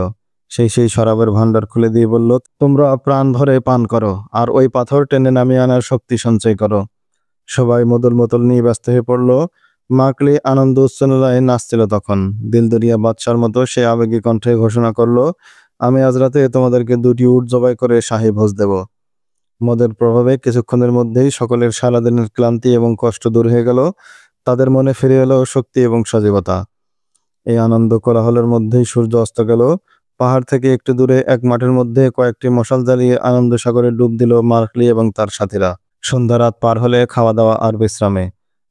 সেই শরাবের ভান্ডার খুলে দিয়ে বলল, তোমরা প্রাণ ভরে পান করো আর ওই পাথর টেনে নামিয়ে আনার শক্তি সঞ্চয় করো। সবাই মদল মতল নিয়ে ব্যস্ত হয়ে পড়ল। মার্কলি আনন্দ উচ্ছ্বাসে নাচছিল তখন। দিলদরিয়া বাদশার মতো সে আবেগী কণ্ঠে ঘোষণা করলো, আমি আজ রাতে তোমাদেরকে 2টি উট জবাই করে শাহী ভোজ দেব। মদের প্রভাবে কিছুক্ষণের মধ্যেই সকলের সারাদিনের ক্লান্তি এবং কষ্ট দূর হয়ে গেল। তাদের মনে ফিরে এলো শক্তি এবং সজীবতা। এই আনন্দ কোলাহলের মধ্যেই সূর্য অস্ত গেল। পাহাড় থেকে একটু দূরে এক মাঠের মধ্যে কয়েকটি মশাল জ্বালিয়ে আনন্দ সাগরে ডুব দিল মার্কলি এবং তার সাথীরা। সন্ধ্যা রাত পার হলে খাওয়া দাওয়া আর বিশ্রামে।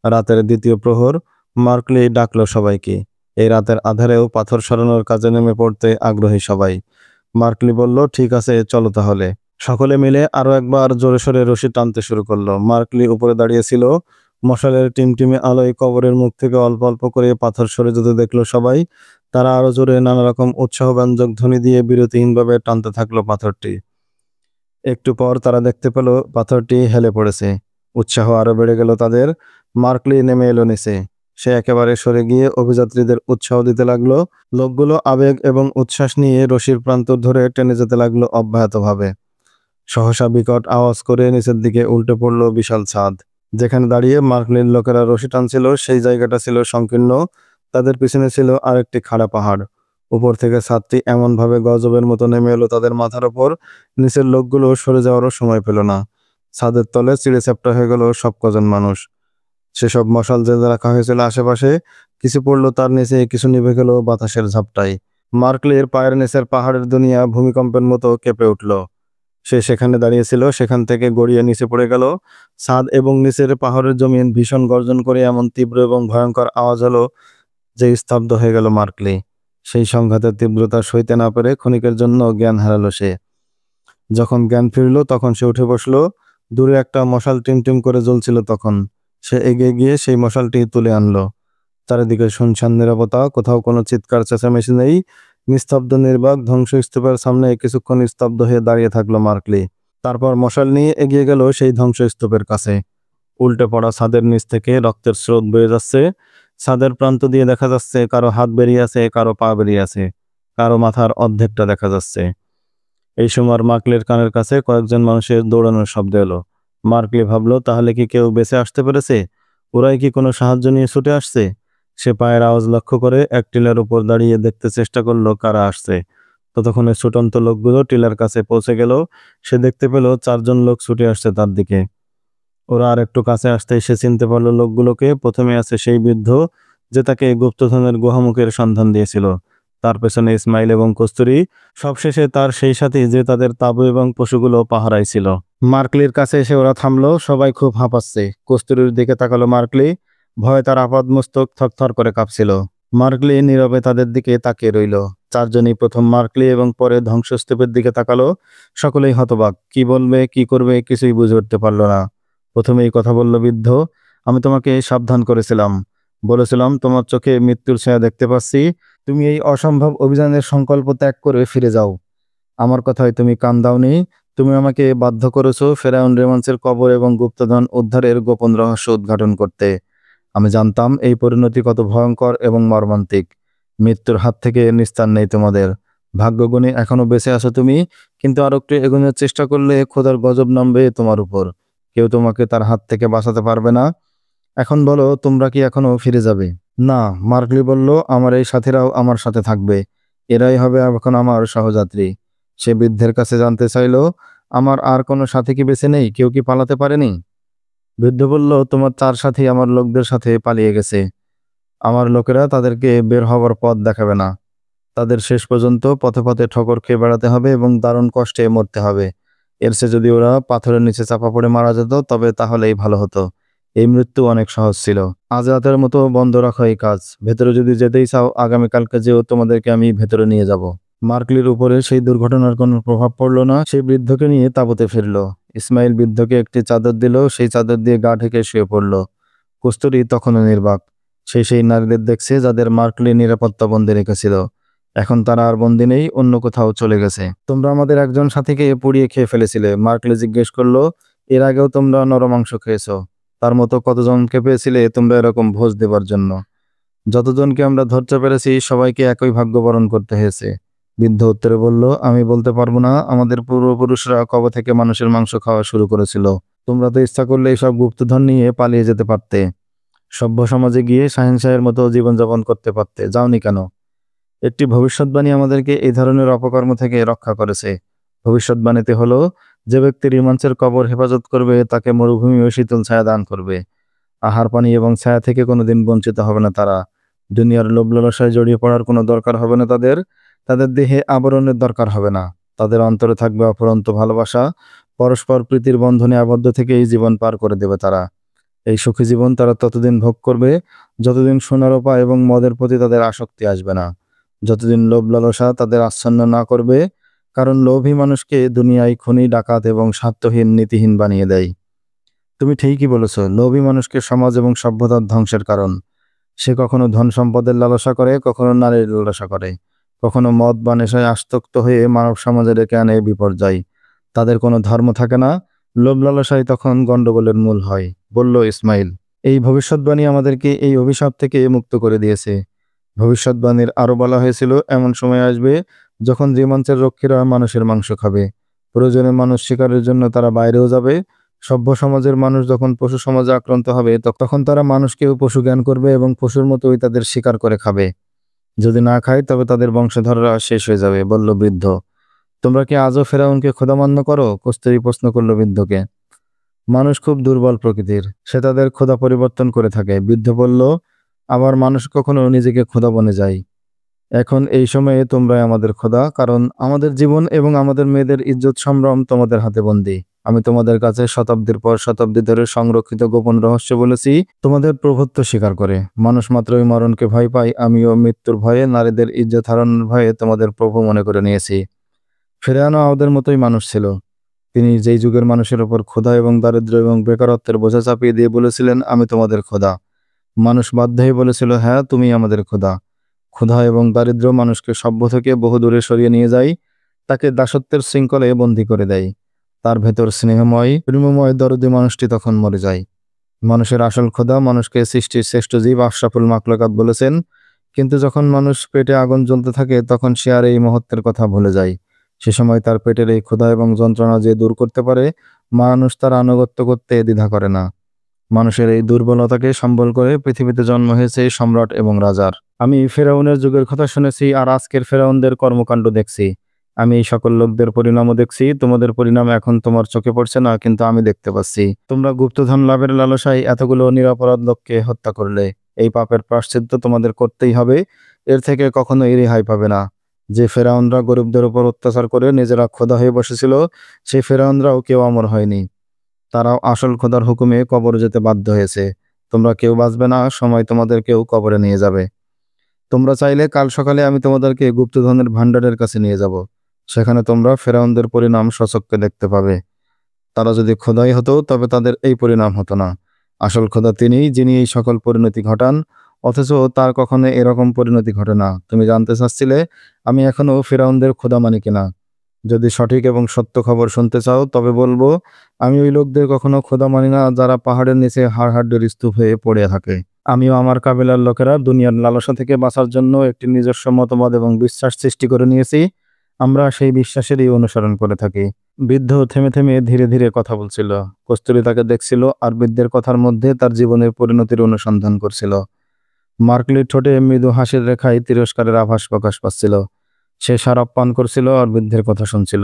রাতের দ্বিতীয় প্রহর। মার্কলি ডাকলো সবাইকে। এই রাতের আধারেও পাথর সরানোর কাজে নেমে পড়তে আগ্রহী সবাই। মার্কলি বলল, ঠিক আছে, চলো তাহলে। সকলে মিলে আরো একবার জোরে সোরে রশি টানতে শুরু করলো। মার্কলি উপরে দাঁড়িয়েছিল। মশালের টিমটিমে আলোয় কবরের মুখ থেকে অল্প অল্প করে পাথর সরে যেতে দেখলো সবাই। তারা আরো জোরে নানা রকম উৎসাহব্যঞ্জক ধ্বনি দিয়ে বিরতিহীনভাবে টানতে থাকলো পাথরটি। একটু পর তারা দেখতে পেল পাথরটি হেলে পড়েছে। উৎসাহ আরো বেড়ে গেল তাদের। মার্কলি নেমে এলো নিচে। সে একেবারে সরে গিয়ে অভিযাত্রীদের উৎসাহ দিতে লাগলো। লোকগুলো আবেগ এবং উচ্ছ্বাস নিয়ে রশির প্রান্ত ধরে টেনে যেতে লাগলো অব্যাহতভাবে। সহসা বিকট আওয়াজ করে নিচের দিকে উল্টে পড়ল বিশাল ছাদ। যেখানে দাঁড়িয়ে মার্কলির লোকেরা রশি টানছিল সেই জায়গাটা ছিল সংকীর্ণ। তাদের পিছনে ছিল আরেকটি খাড়া পাহাড়। উপর থেকে ছাদটি এমনভাবে গজবের মতো নেমে এলো তাদের মাথার ওপর, নিচের লোকগুলো সরে যাওয়ারও সময় পেল না। ছাদের তলে চিড়ে চ্যাপ্টা হয়ে গেল সব কজন মানুষ। সেসব মশাল যে রাখা হয়েছিল আশেপাশে, কিছু পড়লো তার নিচে, কিছু নিভে গেল বাতাসের ঝাপটায়। মার্কলির পায়ের নিচের পাহাড়ের দুনিয়া ভূমিকম্পের মতো কেঁপে উঠল। সে সেখানে দাঁড়িয়েছিল, সেখান থেকে গড়িয়ে নিচে পড়ে গেল। ছাদ এবং নিচের পাহাড়ের জমিন ভীষণ গর্জন করে এমন তীব্র এবং ভয়ঙ্কর আওয়াজ হলো যে স্তব্ধ হয়ে গেল মার্কলি। সেই সংঘাতের তীব্রতা সইতে না পেরে ক্ষণিকের জন্য জ্ঞান হারালো সে। যখন জ্ঞান ফিরল তখন সে উঠে বসলো। দূরে একটা মশাল টিমটিম করে জ্বলছিল তখন। সে এগিয়ে গিয়ে সেই মশালটি তুলে আনলো। চারিদিকে শুনশান নীরবতা, কোথাও কোনো চিৎকার চেঁচামেচি নেই। নিস্তব্ধ নির্বাক ধ্বংসস্তূপের সামনে কিছুক্ষণ স্তব্ধ হয়ে দাঁড়িয়ে থাকলো মার্কলি। তারপর মশাল নিয়ে এগিয়ে গেল সেই ধ্বংসস্তূপের কাছে। উল্টে পড়া ছাদের নিচ থেকে রক্তের স্রোত বয়ে যাচ্ছে। ছাদের প্রান্ত দিয়ে দেখা যাচ্ছে কারো হাত বেরিয়ে আছে, কারো পা বেরিয়ে আছে, কারো মাথার অর্ধেকটা দেখা যাচ্ছে। এই সময় মার্কলির কানের কাছে কয়েকজন মানুষের দৌড়ানোর শব্দ এলো। মার্কলি ভাবলো, তাহলে কি কেউ বেঁচে আসতে পেরেছে? ওরাই কি কোনো সাহায্য নিয়ে ছুটে আসছে? সে পায়ের আওয়াজ লক্ষ্য করে এক টিলার উপর দাঁড়িয়ে দেখতে চেষ্টা করলো কারা আসছে। ততক্ষণে ছুটন্ত লোকগুলো টিলার কাছে পৌঁছে গেল। সে দেখতে পেল 4জন লোক ছুটে আসছে তার দিকে। ওরা আর একটু কাছে আসতেই সে চিনতে পারলো লোকগুলোকে। প্রথমে আছে সেই বৃদ্ধ যে তাকে গুপ্তধনের গুহামুখের সন্ধান দিয়েছিল। তার পেছনে ইসমাইল এবং কস্তুরী। সবশেষে তার সেই সাথী যে তাদের তাঁবু এবং পশুগুলো পাহারায় ছিল। মার্কলির কাছে এসে ওরা থামলো। সবাই খুব হাঁপাচ্ছে। কস্তুরীর দিকে তাকালো মার্কলি। ভয়ে তার আপাদমস্তক থরথর করে কাঁপছিল। মার্কলি নীরবে তাদের দিকে তাকিয়ে রইল। 4জনই প্রথম মার্কলি এবং পরে ধ্বংসস্তূপের দিকে তাকালো। সকলেই হতবাক। কি বলবে, কি করবে কিছুই বুঝে উঠতে পারল না। প্রথমেই কথা বলল বৃদ্ধ। আমি তোমাকে সাবধান করেছিলাম, বলেছিলাম তোমার চোখে মৃত্যুর ছায়া দেখতে পাচ্ছি। তুমি এই অসম্ভব অভিযানের সংকল্প ত্যাগ করে ফিরে যাও। আমার কথায় তুমি কান দাওনি। তুমি আমাকে বাধ্য করেছো ফেরাউন রেমান্সের কবর এবং গুপ্তধন উদ্ধারের গোপন রহস্য উদ্ঘাটন করতে। আমি জানতাম এই পরিণতি কত ভয়ঙ্কর এবং মর্মান্তিক। মৃত্যুর হাত থেকে নিস্তার নেই তোমাদের। ভাগ্যগুণে এখনো বেঁচে আছো তুমি, কিন্তু আর একটু এগোনোর চেষ্টা করলে খোদার গজব নামবে তোমার উপর। কেউ তোমাকে তার হাত থেকে বাঁচাতে পারবে না। এখন বলো, তোমরা কি এখনো ফিরে যাবে? না, মার্কলি বলল, আমার এই সাথীরাও আমার সাথে থাকবে। এরাই হবে এখন আমার সহযাত্রী। সে বৃদ্ধের কাছে জানতে চাইল, আমার আর কোনো সাথী কি বেঁচে নেই? কেউ কি পালাতে পারেনি? বৃদ্ধ বলল, তোমার 4 সাথী আমার লোকদের সাথে পালিয়ে গেছে। আমার লোকেরা তাদেরকে বের হওয়ার পথ দেখাবে না। তাদের শেষ পর্যন্ত পথে পথে ঠোকর খেয়ে বেড়াতে হবে এবং দারুণ কষ্টে মরতে হবে। এর চেয়ে যদি ওরা পাথরের নিচে চাপা পড়ে মারা যেত তবে তাহলেই ভালো হতো। এই মৃত্যু অনেক সহজ ছিল। আজ রাতের মতো বন্ধ রাখো এই কাজ। ভেতরে যদি যেতেই চাও আগামীকালকে যেও, তোমাদেরকে আমি ভেতরে নিয়ে যাব। মার্কলির উপরে সেই দুর্ঘটনার কোনো প্রভাব পড়ল না। সেই বৃদ্ধকে নিয়ে তাঁবুতে ফিরল। ইসমাইল বৃদ্ধকে একটি চাদর দিল। সেই চাদর দিয়ে গা ঢেকে শুয়ে পড়ল। কস্তুরী তখনও নির্বাক। সেই নারীদের দেখছে যাদের মার্কলি নিরাপত্তা বন্দী রেখেছিল। এখন তারা আর বন্দী নেই, অন্য কোথাও চলে গেছে। তোমরা আমাদের একজন সাথীকে পুড়িয়ে খেয়ে ফেলেছিলে, মার্কলি জিজ্ঞেস করলো। এর আগেও তোমরা নরমাংস খেয়েছো। তার মতো কতজনকে পেয়েছিলে তোমরা এরকম ভোজ দেবার জন্য? যতজনকে আমরা ধরতে পেরেছি সবাইকে একই ভাগ্য বরণ করতে হয়েছে। বৃদ্ধ উত্তরে বলল, আমি বলতে পারবো না। আমাদের পূর্বপুরুষরা কবে থেকে মানুষের মাংস খাওয়া শুরু করেছিল। তোমরা তো ইচ্ছা করলে সব গুপ্তধন নিয়ে পালিয়ে যেতে পারতে। সভ্য সমাজে গিয়ে শাহেনশাহের মতো জীবনযাপন করতে পারতে, যাওনি কেন? একটি ভবিষ্যৎবাণী আমাদেরকে এই ধরনের অপকর্ম থেকে রক্ষা করেছে। ভবিষ্যৎবাণীতে হলো, যে ব্যক্তি রিমান্সের কবর হেফাজত করবে তাকে মরুভূমি ও শীতল ছায়া দান করবে। আহার পানি এবং ছায়া থেকে কোনোদিন বঞ্চিত হবে না তারা। দুনিয়ার লোভ লালসায় জড়িয়ে পড়ার কোনো দরকার হবে না তাদের। তাদের দেহে আবরণের দরকার হবে না। তাদের অন্তরে থাকবে অফুরন্ত ভালোবাসা। পরস্পর প্রীতির বন্ধনে আবদ্ধ থেকে এই জীবন পার করে দেবে তারা। এই সুখী জীবন তারা ততদিন ভোগ করবে যতদিন সোনারূপা এবং মদের প্রতি তাদের আসক্তি আসবে না, যতদিন লোভ লালসা তাদের আচ্ছন্ন না করবে। কারণ লোভই মানুষকে দুনিয়ায় খুনি, ডাকাত এবং স্বার্থহীন, নীতিহীন বানিয়ে দেয়। তুমি ঠিকই বলেছ, লোভী মানুষকে সমাজ এবং সভ্যতার ধ্বংসের কারণ। সে কখনো ধন সম্পদের লালসা করে, কখনো নারীর লালসা করে, কখনো মদ বা নেশায় আসক্ত হয়ে মানব সমাজে ডেকে আনে বিপর্যয়। তাদের কোনো ধর্ম থাকে না, লোভ লালসাই তখন গণ্ডগোলের মূল হয়, বলল ইসমাইল। এই ভবিষ্যৎবাণী আমাদেরকে এই অভিশাপ থেকে মুক্ত করে দিয়েছে। ভবিষ্যৎবাণীর আরও বলা হয়েছিল, এমন সময় আসবে যখন জীবন্তের রক্ষীরা মানুষের মাংস খাবে। প্রয়োজনে মানুষ শিকারের জন্য তারা বাইরেও যাবে। সভ্য সমাজের মানুষ যখন পশু সমাজে আক্রান্ত হবে তখন তারা মানুষকেও পশু জ্ঞান করবে এবং পশুর মতোই তাদের শিকার করে খাবে। যদি না খায় তবে তাদের বংশধররা শেষ হয়ে যাবে, বলল বৃদ্ধ। তোমরা কি আজও ফেরাউনকে খোদা মান্য করো? কস্তুরী প্রশ্ন করল বৃদ্ধকে। মানুষ খুব দুর্বল প্রকৃতির, সে তাদের খোদা পরিবর্তন করে থাকে, বৃদ্ধ বলল। আবার মানুষ কখনো নিজেকে খোদা বনে যায়। এখন এই সময়ে তোমরাই আমাদের খোদা, কারণ আমাদের জীবন এবং আমাদের মেয়েদের ইজ্জত সম্ভ্রম তোমাদের হাতে বন্দী। আমি তোমাদের কাছে শতাব্দীর পর শতাব্দী ধরে সংরক্ষিত গোপন রহস্য বলেছি, তোমাদের প্রভুত্ব স্বীকার করে। মানুষ মাত্রই মরণকে ভয় পায়, আমিও মৃত্যুর ভয়ে, নারীদের ইজ্জত হারানোর ভয়ে তোমাদের প্রভু মনে করে নিয়েছি। ফেরাউনও আমাদের মতোই মানুষ ছিল। তিনি যেই যুগের মানুষের ওপর ক্ষুধা এবং দারিদ্র্য এবং বেকারত্বের বোঝা চাপিয়ে দিয়ে বলেছিলেন, আমি তোমাদের খোদা। মানুষ বাধ্য হয়ে বলেছিল, হ্যাঁ তুমি আমাদের খোদা। ক্ষুধা এবং দারিদ্র্য মানুষকে সভ্য থেকে বহু দূরে সরিয়ে নিয়ে যায়, তাকে দাসত্বের শৃঙ্খলে বন্দী করে দেয়। তার ভেতর স্নেহময় প্রেমময় দরদি মানুষটি তখন মরে যায়। মানুষের আসল খোদা মানুষকে সৃষ্টির শ্রেষ্ঠ জীব আশরাফুল মাখলুকাত বলেছেন। কিন্তু যখন মানুষ পেটে আগুন জ্বলতে থাকে তখন সে আর এই মহত্বের কথা ভুলে যায়। সে সময় তার পেটের এই ক্ষুধা এবং যন্ত্রণা যে দূর করতে পারে, মানুষ তার আনুগত্য করতে দ্বিধা করে না। মানুষের এই দুর্বলতাকে সম্বল করে পৃথিবীতে জন্ম হয়েছে সম্রাট এবং রাজার। আমি ফেরাউনের যুগের কথা শুনেছি আর আজকের ফেরাউনদের কর্মকাণ্ড দেখছি। আমি এই সকল লোকদের পরিণামও দেখছি। তোমাদের পরিণাম এখন তোমার চোখে পড়ছে না, কিন্তু আমি দেখতে পাচ্ছি। তোমরা গুপ্তধন লাভের লালসায় এতগুলো নিরপরাধ লোককে হত্যা করলে। এই পাপের প্রায়শ্চিত্ত তোমাদের করতেই হবে। এর থেকে কখনোই রেহাই পাবে না। যে ফেরাউনরা গরিবদের উপর অত্যাচার করে নিজেরা খোদা হয়ে বসেছিল, সেই ফেরাউনরাও কেউ অমর হয়নি। তারাও আসল খোদার হুকুমে কবরে যেতে বাধ্য হয়েছে। তোমরা কেউ বাঁচবে না, সময় তোমাদেরকেও কবরে নিয়ে যাবে। তোমরা চাইলে কাল সকালে আমি তোমাদেরকে গুপ্তধনের ভাণ্ডারের কাছে নিয়ে যাব। সেখানে তোমরা ফেরাউনদের পরিণাম স্বচক্ষে দেখতে পাবে। তারা যদি খোদাই হতো তবে তাদের এই পরিণাম হতো না। আসল খোদা তিনিই, যিনি এই সকল পরিণতি ঘটান, অথচ তার কখনো এরকম পরিণতি ঘটে না। তুমি জানতে চাচ্ছিলে আমি এখনো ফেরাউনদের খোদা মানি কিনা। যদি সঠিক এবং সত্য খবর শুনতে চাও তবে বলবো, আমি ওই লোকদের কখনো খোদা মানি না যারা পাহাড়ের নিচে হাড়হাড্ডির স্তূপ হয়ে পড়ে থাকে। আমিও আমার কাবিলার লোকেরা দুনিয়ার লালসা থেকে বাঁচার জন্য একটি নিজস্ব মতবাদ এবং বিশ্বাস সৃষ্টি করে নিয়েছি। আমরা সেই বিশ্বাসেরই অনুসরণ করে থাকি। বৃদ্ধ থেমে থেমে ধীরে ধীরে কথা বলছিল। কস্তুরী তাকে দেখছিল আর বৃদ্ধের কথার মধ্যে তার জীবনের পরিণতির অনুসন্ধান করছিল। মার্কলির ঠোঁটে মৃদু হাসির রেখায় তিরস্কারের আভাস প্রকাশ পাচ্ছিল। সে শরাব পান করছিল আর বৃদ্ধের কথা শুনছিল।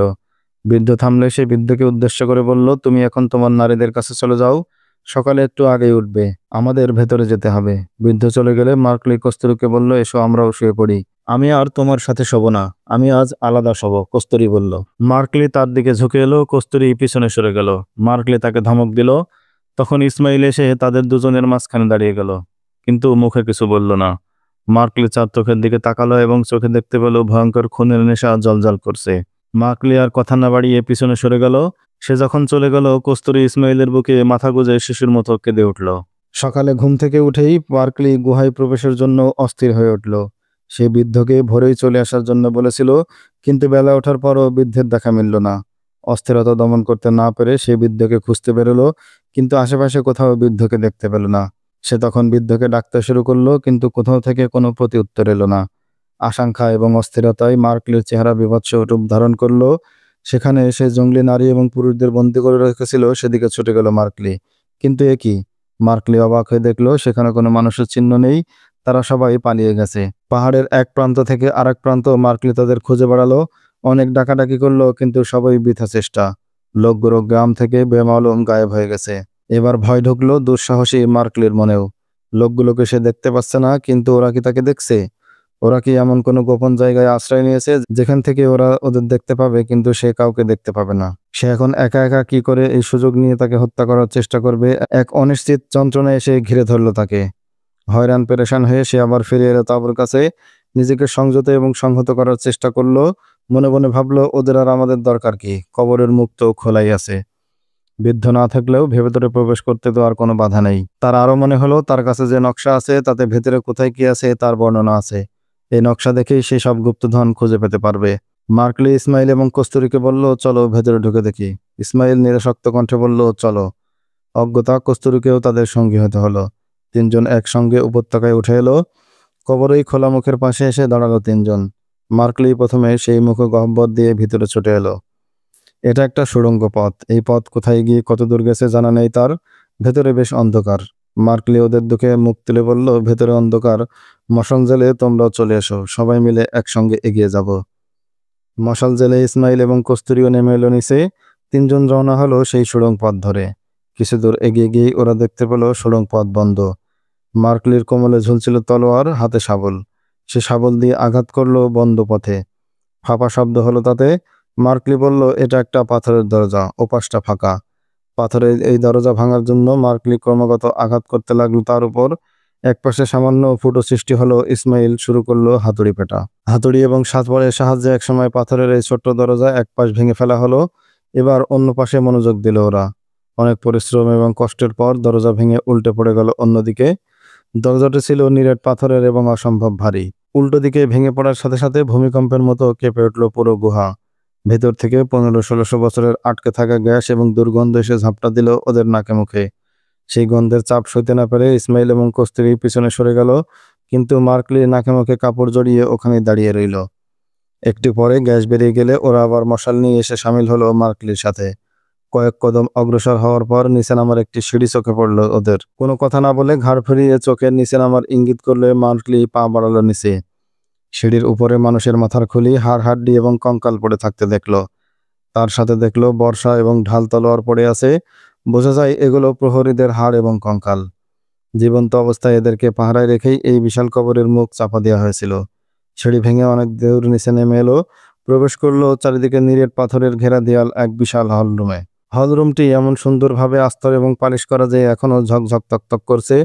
বৃদ্ধ থামলে সে বৃদ্ধকে উদ্দেশ্য করে বলল, তুমি এখন তোমার নারীদের কাছে চলে যাও। সকালে একটু আগেই উঠবে, আমাদের ভেতরে যেতে হবে। বৃদ্ধ চলে গেলে মার্কলি কস্তুরীকে বলল, এসো আমরাও শুয়ে পড়ি। আমি আর তোমার সাথে শোব না, আমি আজ আলাদা শোব, কস্তুরী বলল। মার্কলি তার দিকে ঝুঁকে এলো, কস্তুরী পিছনে সরে গেল। মার্কলি তাকে ধমক দিল। তখন ইসমাইল এসে তাদের দুজনের মাঝখানে দাঁড়িয়ে গেল, কিন্তু মুখে কিছু বলল না। মার্কলি চার চোখের দিকে তাকালো এবং চোখে দেখতে পেল ভয়ঙ্কর খুনের নেশা জলজল করছে। মার্কলি আর কথা না বাড়িয়ে পিছনে সরে গেল। সে যখন চলে গেল, কস্তুরী ইসমাইলের বুকে মাথা গুঁজে শিশুর মতো কেঁদে উঠল। সকালে ঘুম থেকে উঠেই মার্কলি গুহায় প্রবেশের জন্য অস্থির হয়ে উঠল। সে বৃদ্ধকে ভোরেই চলে আসার জন্য বলেছিল, কিন্তু বেলা ওঠার পরও বৃদ্ধের দেখা মিলল না। অস্থিরতা দমন করতে না পেরে সে বৃদ্ধকে খুঁজতে বেরোলো, কিন্তু আশেপাশে কোথাও বৃদ্ধকে দেখতে পেল না। সে তখন বৃদ্ধকে ডাকতে শুরু করলো, কিন্তু কোথাও থেকে কোনো প্রতি উত্তর এলো না। আশঙ্কা এবং অস্থিরতায় মার্কলির চেহারা বীভৎস রূপ ধারণ করলো। সেখানে সে জঙ্গলি নারী এবং পুরুষদের বন্দী করে রেখেছিল, সেদিকে ছুটে গেল মার্কলি। কিন্তু এ কি? মার্কলি অবাক হয়ে দেখলো সেখানে কোনো মানুষের চিহ্ন নেই। তারা সবাই পালিয়ে গেছে। পাহাড়ের এক প্রান্ত থেকে আরেক প্রান্ত মার্কলি তাদের খুঁজে বেড়ালো। অনেক ডাকাডাকি করলো, কিন্তু সবাই বৃথা চেষ্টা। লোকগুলো গ্রাম থেকে বেমালুম গায়েব হয়ে গেছে। এবার ভয় ঢুকলো দুঃসাহসী মার্কলির মনেও। লোকগুলোকে সে দেখতে পাচ্ছে না, কিন্তু ওরা কি তাকে দেখছে? ওরা কি এমন কোনো গোপন জায়গায় আশ্রয় নিয়েছে যেখান থেকে ওরা ওদের দেখতে পাবে, কিন্তু সে কাউকে দেখতে পাবে না? সে এখন একা একা কি করে এই সুযোগ নিয়ে তাকে হত্যা করার চেষ্টা করবে? এক অনিশ্চিত যন্ত্রণা এসে ঘিরে ধরলো তাকে। হয়রান পেরেশান হয়ে সে আবার ফিরে এলো তাঁবুর কাছে। নিজেকে সংযত এবং সংহত করার চেষ্টা করলো। মনে মনে ভাবলো, ওদের আর আমাদের দরকার কি? কবরের মুখ তো খোলাই আছে। বৃদ্ধ না থাকলেও ভেতরে প্রবেশ করতে তো আর কোনো বাধা নেই। তার আরও মনে হলো তার কাছে যে নকশা আছে তাতে ভেতরে কোথায় কি আছে তার বর্ণনা আছে। এই নকশা দেখেই সে সব গুপ্তধন খুঁজে পেতে পারবে। মার্কলি ইসমাইল এবং কস্তুরীকে বলল, চলো ভেতরে ঢুকে দেখি। ইসমাইল নিরাসক্ত কণ্ঠে বলল, চলো। অজ্ঞতা কস্তুরীকেও তাদের সঙ্গী হতে হলো। তিনজন একসঙ্গে উপত্যকায় উঠে এলো। কবরই খোলা মুখের পাশে এসে দাঁড়ালো তিনজন। মার্কলি প্রথমে সেই মুখ গহ্বর দিয়ে ভিতরে ছুটে এলো। এটা একটা সুড়ঙ্গ পথ। এই পথ কোথায় গিয়ে কত দূর গেছে জানা নেই তার। ভেতরে বেশ অন্ধকার। মার্কলি ওদের দিকে মুখ তুলে বলল, ভেতরে অন্ধকার, মশাল জেলে তোমরাও চলে এসো, সবাই মিলে একসঙ্গে এগিয়ে যাব। মশাল জেলে ইসমাইল এবং কস্তুরীও নেমে এলো নিচে। তিনজন রওনা হলো সেই সুড়ঙ্গ পথ ধরে। কিছু দূর এগিয়ে গিয়ে ওরা দেখতে পেল সুড়ঙ্গ পথ বন্ধ। মার্কলির কোমলে ঝুলছিল তলোয়ার, হাতে শাবল। সে শাবল দিয়ে আঘাত করলো বন্ধ পথে। ফাঁপা শব্দ হলো তাতে। মার্কলি বলল, এটা একটা পাথরের দরজা, ওপাশটা ফাঁকা। পাথরের এই দরজা ভাঙার জন্য মার্কলি ক্রমাগত আঘাত করতে লাগলো তার উপর। একপাশে সামান্য ফুটো সৃষ্টি হলো। ইসমাইল শুরু করলো হাতুড়ি পেটা। হাতুড়ি এবং সাতবারের সাহায্যে একসময় পাথরের এই ছোট্ট দরজা এক পাশ ভেঙে ফেলা হলো। এবার অন্য পাশে মনোযোগ দিল ওরা। অনেক পরিশ্রম এবং কষ্টের পর দরজা ভেঙে উল্টে পড়ে গেল অন্যদিকে। দরজাটি ছিল নিরেট পাথরের এবং অসম্ভব ভারী। উল্টো দিকে ভেঙে পড়ার সাথে সাথে ভূমিকম্পের মতো কেঁপে উঠল পুরো গুহা। ভেতর থেকে 1500-1600 বছরের আটকে থাকা গ্যাস এবং দুর্গন্ধ এসে ঝাপটা দিল ওদের নাকে মুখে। সেই গন্ধের চাপ সইতে না পেরে ইসমাইল এবং কস্তুরী পিছনে সরে গেল, কিন্তু মার্কলি নাকে মুখে কাপড় জড়িয়ে ওখানেই দাঁড়িয়ে রইল। একটু পরে গ্যাস বেরিয়ে গেলে ওরা আবার মশাল নিয়ে এসে সামিল হলো মার্কলির সাথে। কয়েক কদম অগ্রসর হওয়ার পর নিচে নামার একটি সিঁড়ি চোখে পড়ল ওদের। কোনো কথা না বলে ঘাড় ফিরিয়ে চোখের নিচে নামার ইঙ্গিত করলে মার্কলি পা বাড়ালো নিচে। সিঁড়ির উপরে মানুষের মাথার খুলি, হাড় হাড্ডি এবং কঙ্কাল পড়ে থাকতে দেখলো। তার সাথে দেখলো বর্শা এবং ঢাল তলোয়ার পড়ে আছে। বোঝা যায় এগুলো প্রহরীদের হাড় এবং কঙ্কাল। জীবন্ত অবস্থায় এদেরকে পাহারায় রেখেই এই বিশাল কবরের মুখ চাপা দেওয়া হয়েছিল। সিঁড়ি ভেঙে অনেক দূর নিচে নেমে এলো। প্রবেশ করলো চারিদিকে নিরেট পাথরের ঘেরা দেয়াল এক বিশাল হলরুমে। হলরুমটি এমন সুন্দরভাবে আস্তর এবং পালিশ করা যে এখনো ঝকঝক তকতক করছে।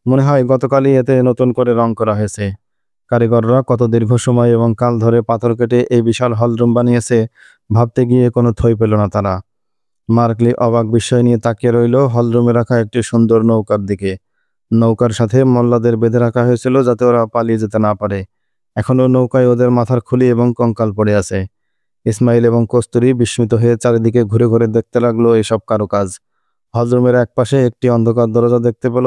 মনে হয় গতকালই এতে নতুন করে রং করা হয়েছে। কারিগররা কত দীর্ঘ সময় এবং কাল ধরে পাথর কেটে এই বিশাল হলরুম বানিয়েছে, ভাবতে গিয়ে কোনো থই পেল না তারা। মার্কলি অবাক বিস্ময় নিয়ে তাকিয়ে রইল হলরুমে রাখা একটি সুন্দর নৌকার দিকে। নৌকার সাথে মোল্লাদের বেঁধে রাখা হয়েছিল যাতে ওরা পালিয়ে যেতে না পারে। এখনও নৌকায় ওদের মাথার খুলি এবং কঙ্কাল পড়ে আছে। ইসমাইল এবং কস্তুরী বিস্মিত হয়ে চারিদিকে ঘুরে ঘুরে দেখতে লাগলো এসব কারুকাজ। হলরুমের একপাশে একটি অন্ধকার দরজা দেখতে পেল।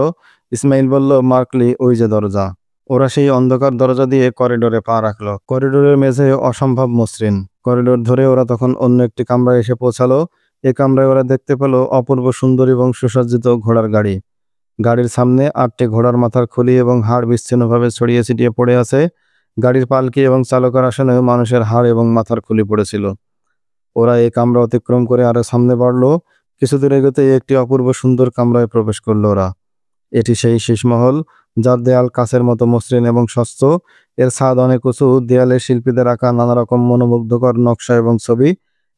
ইসমাইল বলল, মার্কলি, ওই যে দরজা। ওরা সেই অন্ধকার দরজা দিয়ে করিডোরে পা রাখলো। করিডোরের মেঝে অসম্ভব মসৃণ। করিডোর ধরে ওরা তখন অন্য একটি কামরায় এসে পৌঁছালো। এই কামরায় ওরা দেখতে পেল অপূর্ব সুন্দর এবং সুসজ্জিত ঘোড়ার গাড়ি। গাড়ির সামনে 8টি ঘোড়ার মাথার খুলি এবং হাড় বিচ্ছিন্নভাবে ছড়িয়ে ছিটিয়ে পড়ে আছে। গাড়ির পালকি এবং চালকের আসনে মানুষের হাড় এবং মাথার খুলি পড়েছিল। ওরা এই কামরা অতিক্রম করে আরো সামনে বাড়লো। কিছু দূর এগোতে একটি অপূর্ব সুন্দর কামরায় প্রবেশ করলো ওরা। এটি সেই শীষমহল, যার দেয়াল কাচের মতো মসৃণ এবং স্বচ্ছ। এর ছাদ অনেক উঁচু। দেয়ালে শিল্পীদের আঁকা নানা রকম মনোমুগ্ধকর নকশা এবং ছবি।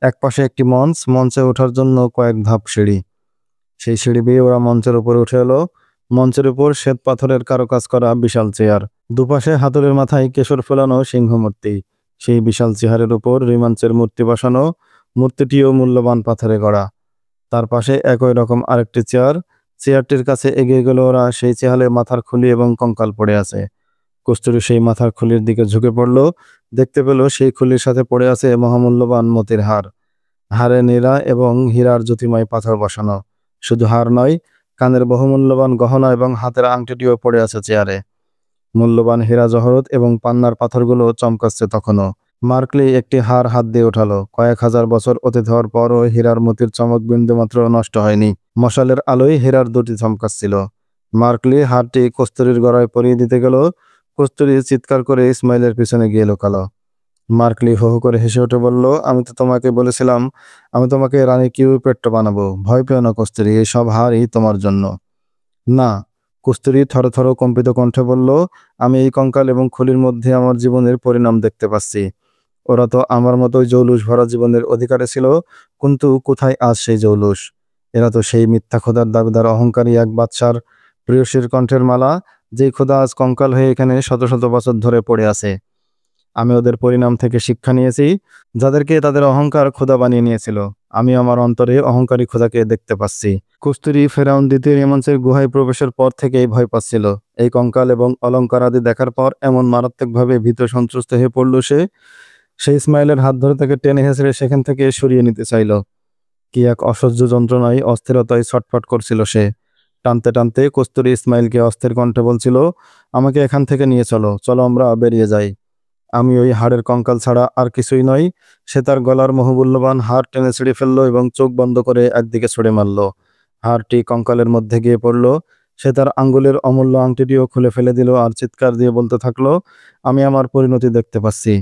একপাশে একটি মঞ্চ, মঞ্চে ওঠার জন্য কয়েক ধাপ সিঁড়ি। সেই সিঁড়ি বেয়ে ওরা মঞ্চের উপরে উঠে এলো। মঞ্চের উপর শ্বেত পাথরের কারুকাজ করা বিশাল চেয়ার। দুপাশে হাতুড়ের মাথায় কেশর ফোলানো সিংহমূর্তি। সেই বিশাল চেয়ারের উপর রোমাঞ্চের মূর্তি বসানো। মূর্তিটিও মূল্যবান পাথরে গড়া। তার পাশে একই রকম আরেকটি চেয়ার। চেয়ারটির কাছে এগিয়ে গেল ওরা। সেই চেয়ারে মাথার খুলি এবং কঙ্কাল পড়ে আছে। কস্তুরী সেই মাথার খুলির দিকে ঝুঁকে পড়ল। দেখতে পেল সেই খুলির সাথে পড়ে আছে মহামূল্যবান মতির হার। হাড়ে নীরা এবং হীরার জ্যোতিময় পাথর বসানো। শুধু হার নয়, কানের বহুমূল্যবান গহনা এবং হাতের আংটিটিও পড়ে আছে চেয়ারে। মূল্যবান হীরা জহরত এবং পান্নার পাথরগুলো চমকাচ্ছে তখনও। মার্কলি একটি হার হাত দিয়ে ওঠালো। কয়েক হাজার বছর অতীত হওয়ার পরও হীরার মতির চমক বিন্দুমাত্র নষ্ট হয়নি। মশালের আলোয় হীরার দুটি চমকাচ্ছিল। মার্কলি হারটি কস্তুরীর গলায় পরিয়ে দিতে গেল। কস্তুরী চিৎকার করে ইসমাইলের পিছনে গিয়ে লুকালো। মার্কলি হো হো করে হেসে উঠে বলল, আমি তো তোমাকে বলেছিলাম আমি তোমাকে রানী কিউপেট্টো বানাবো। ভয় পেও না কস্তুরী, এই সব হারই তোমার জন্য। না, কস্তুরী থরথর কম্পিত কণ্ঠে বলল, আমি এই কঙ্কাল এবং খুলির মধ্যে আমার জীবনের পরিণাম দেখতে পাচ্ছি। ওরা তো আমার মতোই জৌলুস ভরা জীবনের অধিকারে ছিল, কিন্তু কোথায় আজ সেই জৌলুস? এরা তো সেই মিথ্যা খোদার দাবিদার অহংকারী এক বাদশার প্রেয়সীর কণ্ঠের মালা, যেই খোদা আজ কঙ্কাল হয়ে এখানে শত শত বছর ধরে পড়ে আছে। আমি ওদের পরিণাম থেকে শিক্ষা নিয়েছি, যাদেরকে তাদের অহংকার খোদা বানিয়ে নিয়েছিল। আমি আমার অন্তরে অহংকারী খোদাকে দেখতে পাচ্ছি। কস্তুরী ফেরাউন দ্বিতীয় রেমান্সের গুহায় প্রবেশের পর থেকেই ভয় পাচ্ছিল। এই কঙ্কাল এবং অলঙ্কার আদি দেখার পর এমন মারাত্মকভাবে ভীত সন্ত্রস্ত হয়ে পড়ল সে ইসমাইলের হাত ধরে তাকে টেনে হেঁচড়ে সেখান থেকে সরিয়ে নিতে চাইল। কি এক অসহ্য যন্ত্রণায় অস্থিরতায় ছটফট করছিল সে। টানতে টানতে কস্তুরী ইসমাইলকে অস্থির কণ্ঠে বলছিল, আমাকে এখান থেকে নিয়ে চলো, চলো আমরা বেরিয়ে যাই। আমি ওই হাড়ের কঙ্কাল ছাড়া আর কিছুই নই। সে তার গলার বহুমূল্যবান হাড় টেনে ছিঁড়ে ফেললো এবং চোখ বন্ধ করে একদিকে ছুঁড়ে মারল। হাড়টি কঙ্কালের মধ্যে গিয়ে পড়ল। সে তার আঙ্গুলের অমূল্য আংটিটিও খুলে ফেলে দিল আর চিৎকার দিয়ে বলতে থাকলো, আমি আমার পরিণতি দেখতে পাচ্ছি।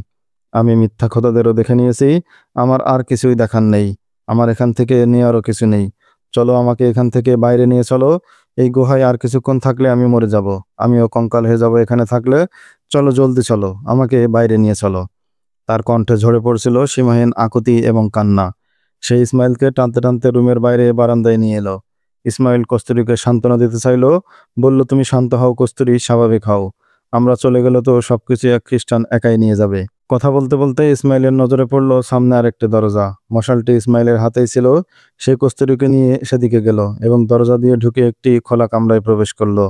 আমি মিথ্যা খোদাদেরও দেখে নিয়েছি। আমার আর কিছুই দেখার নেই। আমার এখান থেকে নেওয়ারও কিছু নেই। চলো, আমাকে এখান থেকে বাইরে নিয়ে চলো। এই গুহায় আর কিছুক্ষণ থাকলে আমি মরে যাব। আমিও কঙ্কাল হয়ে যাব এখানে থাকলে। চলো, জলদি চলো, আমাকে বাইরে নিয়ে চলো। তার কণ্ঠে ঝরে পড়ছিল সীমাহীন আকুতি এবং কান্না। সে ইসমাইলকে টানতে টানতে রুমের বাইরে বারান্দায় নিয়ে এলো। ইসমাইল কস্তুরীকে সান্ত্বনা দিতে চাইল, বলল, তুমি শান্ত হও কস্তুরী, স্বাভাবিক হও। আমরা চলে গেলে তো সবকিছু এক খ্রিস্টান একাই নিয়ে যাবে। কথা বলতে বলতে ইসমাইলের নজরে পড়ল সামনে আরেকটি দরজা। মশালটি ইসমাইলের হাতেই ছিল। সে কস্তুরীকে নিয়ে সেদিকে গেল এবং দরজা দিয়ে ঢুকে একটি খোলা কামরায় প্রবেশ করলো।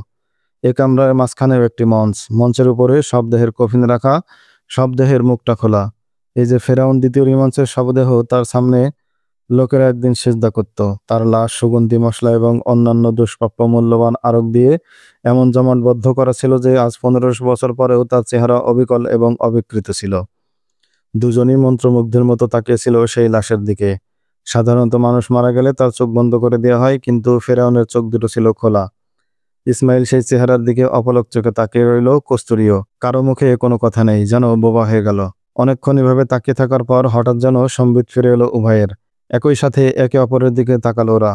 এ কামরার মাঝখানেও একটি মঞ্চ। মঞ্চের উপরে শবদেহের কফিন রাখা, শবদেহের মুখটা খোলা। এই যে ফেরাউন দ্বিতীয় রিমান্সের শবদেহ, তার সামনে লোকেরা একদিন সিজদা করত। তার লাশ সুগন্ধি মশলা এবং অন্যান্য দুষ্প্রাপ্য মূল্যবান আরক দিয়ে এমন জমাটবদ্ধ করা ছিল যে আজ 1500 বছর পরেও তার চেহারা অবিকল এবং অবিকৃত ছিল। দুজনই মন্ত্রমুগ্ধের মতো তাকিয়েছিল সেই লাশের দিকে। সাধারণত মানুষ মারা গেলে তার চোখ বন্ধ করে দেওয়া হয়, কিন্তু ফেরাউনের চোখ দুটো ছিল খোলা। ইসমাইল সেই চেহারার দিকে অপলক চোখে তাকিয়ে রইল। কস্তুরীও। কারো মুখে কোনো কথা নেই, যেন বোবা হয়ে গেল। অনেকক্ষণ এভাবে তাকিয়ে থাকার পর হঠাৎ যেন সম্বিত ফিরে এলো উভয়ের। একই সাথে একে অপরের দিকে তাকালো ওরা।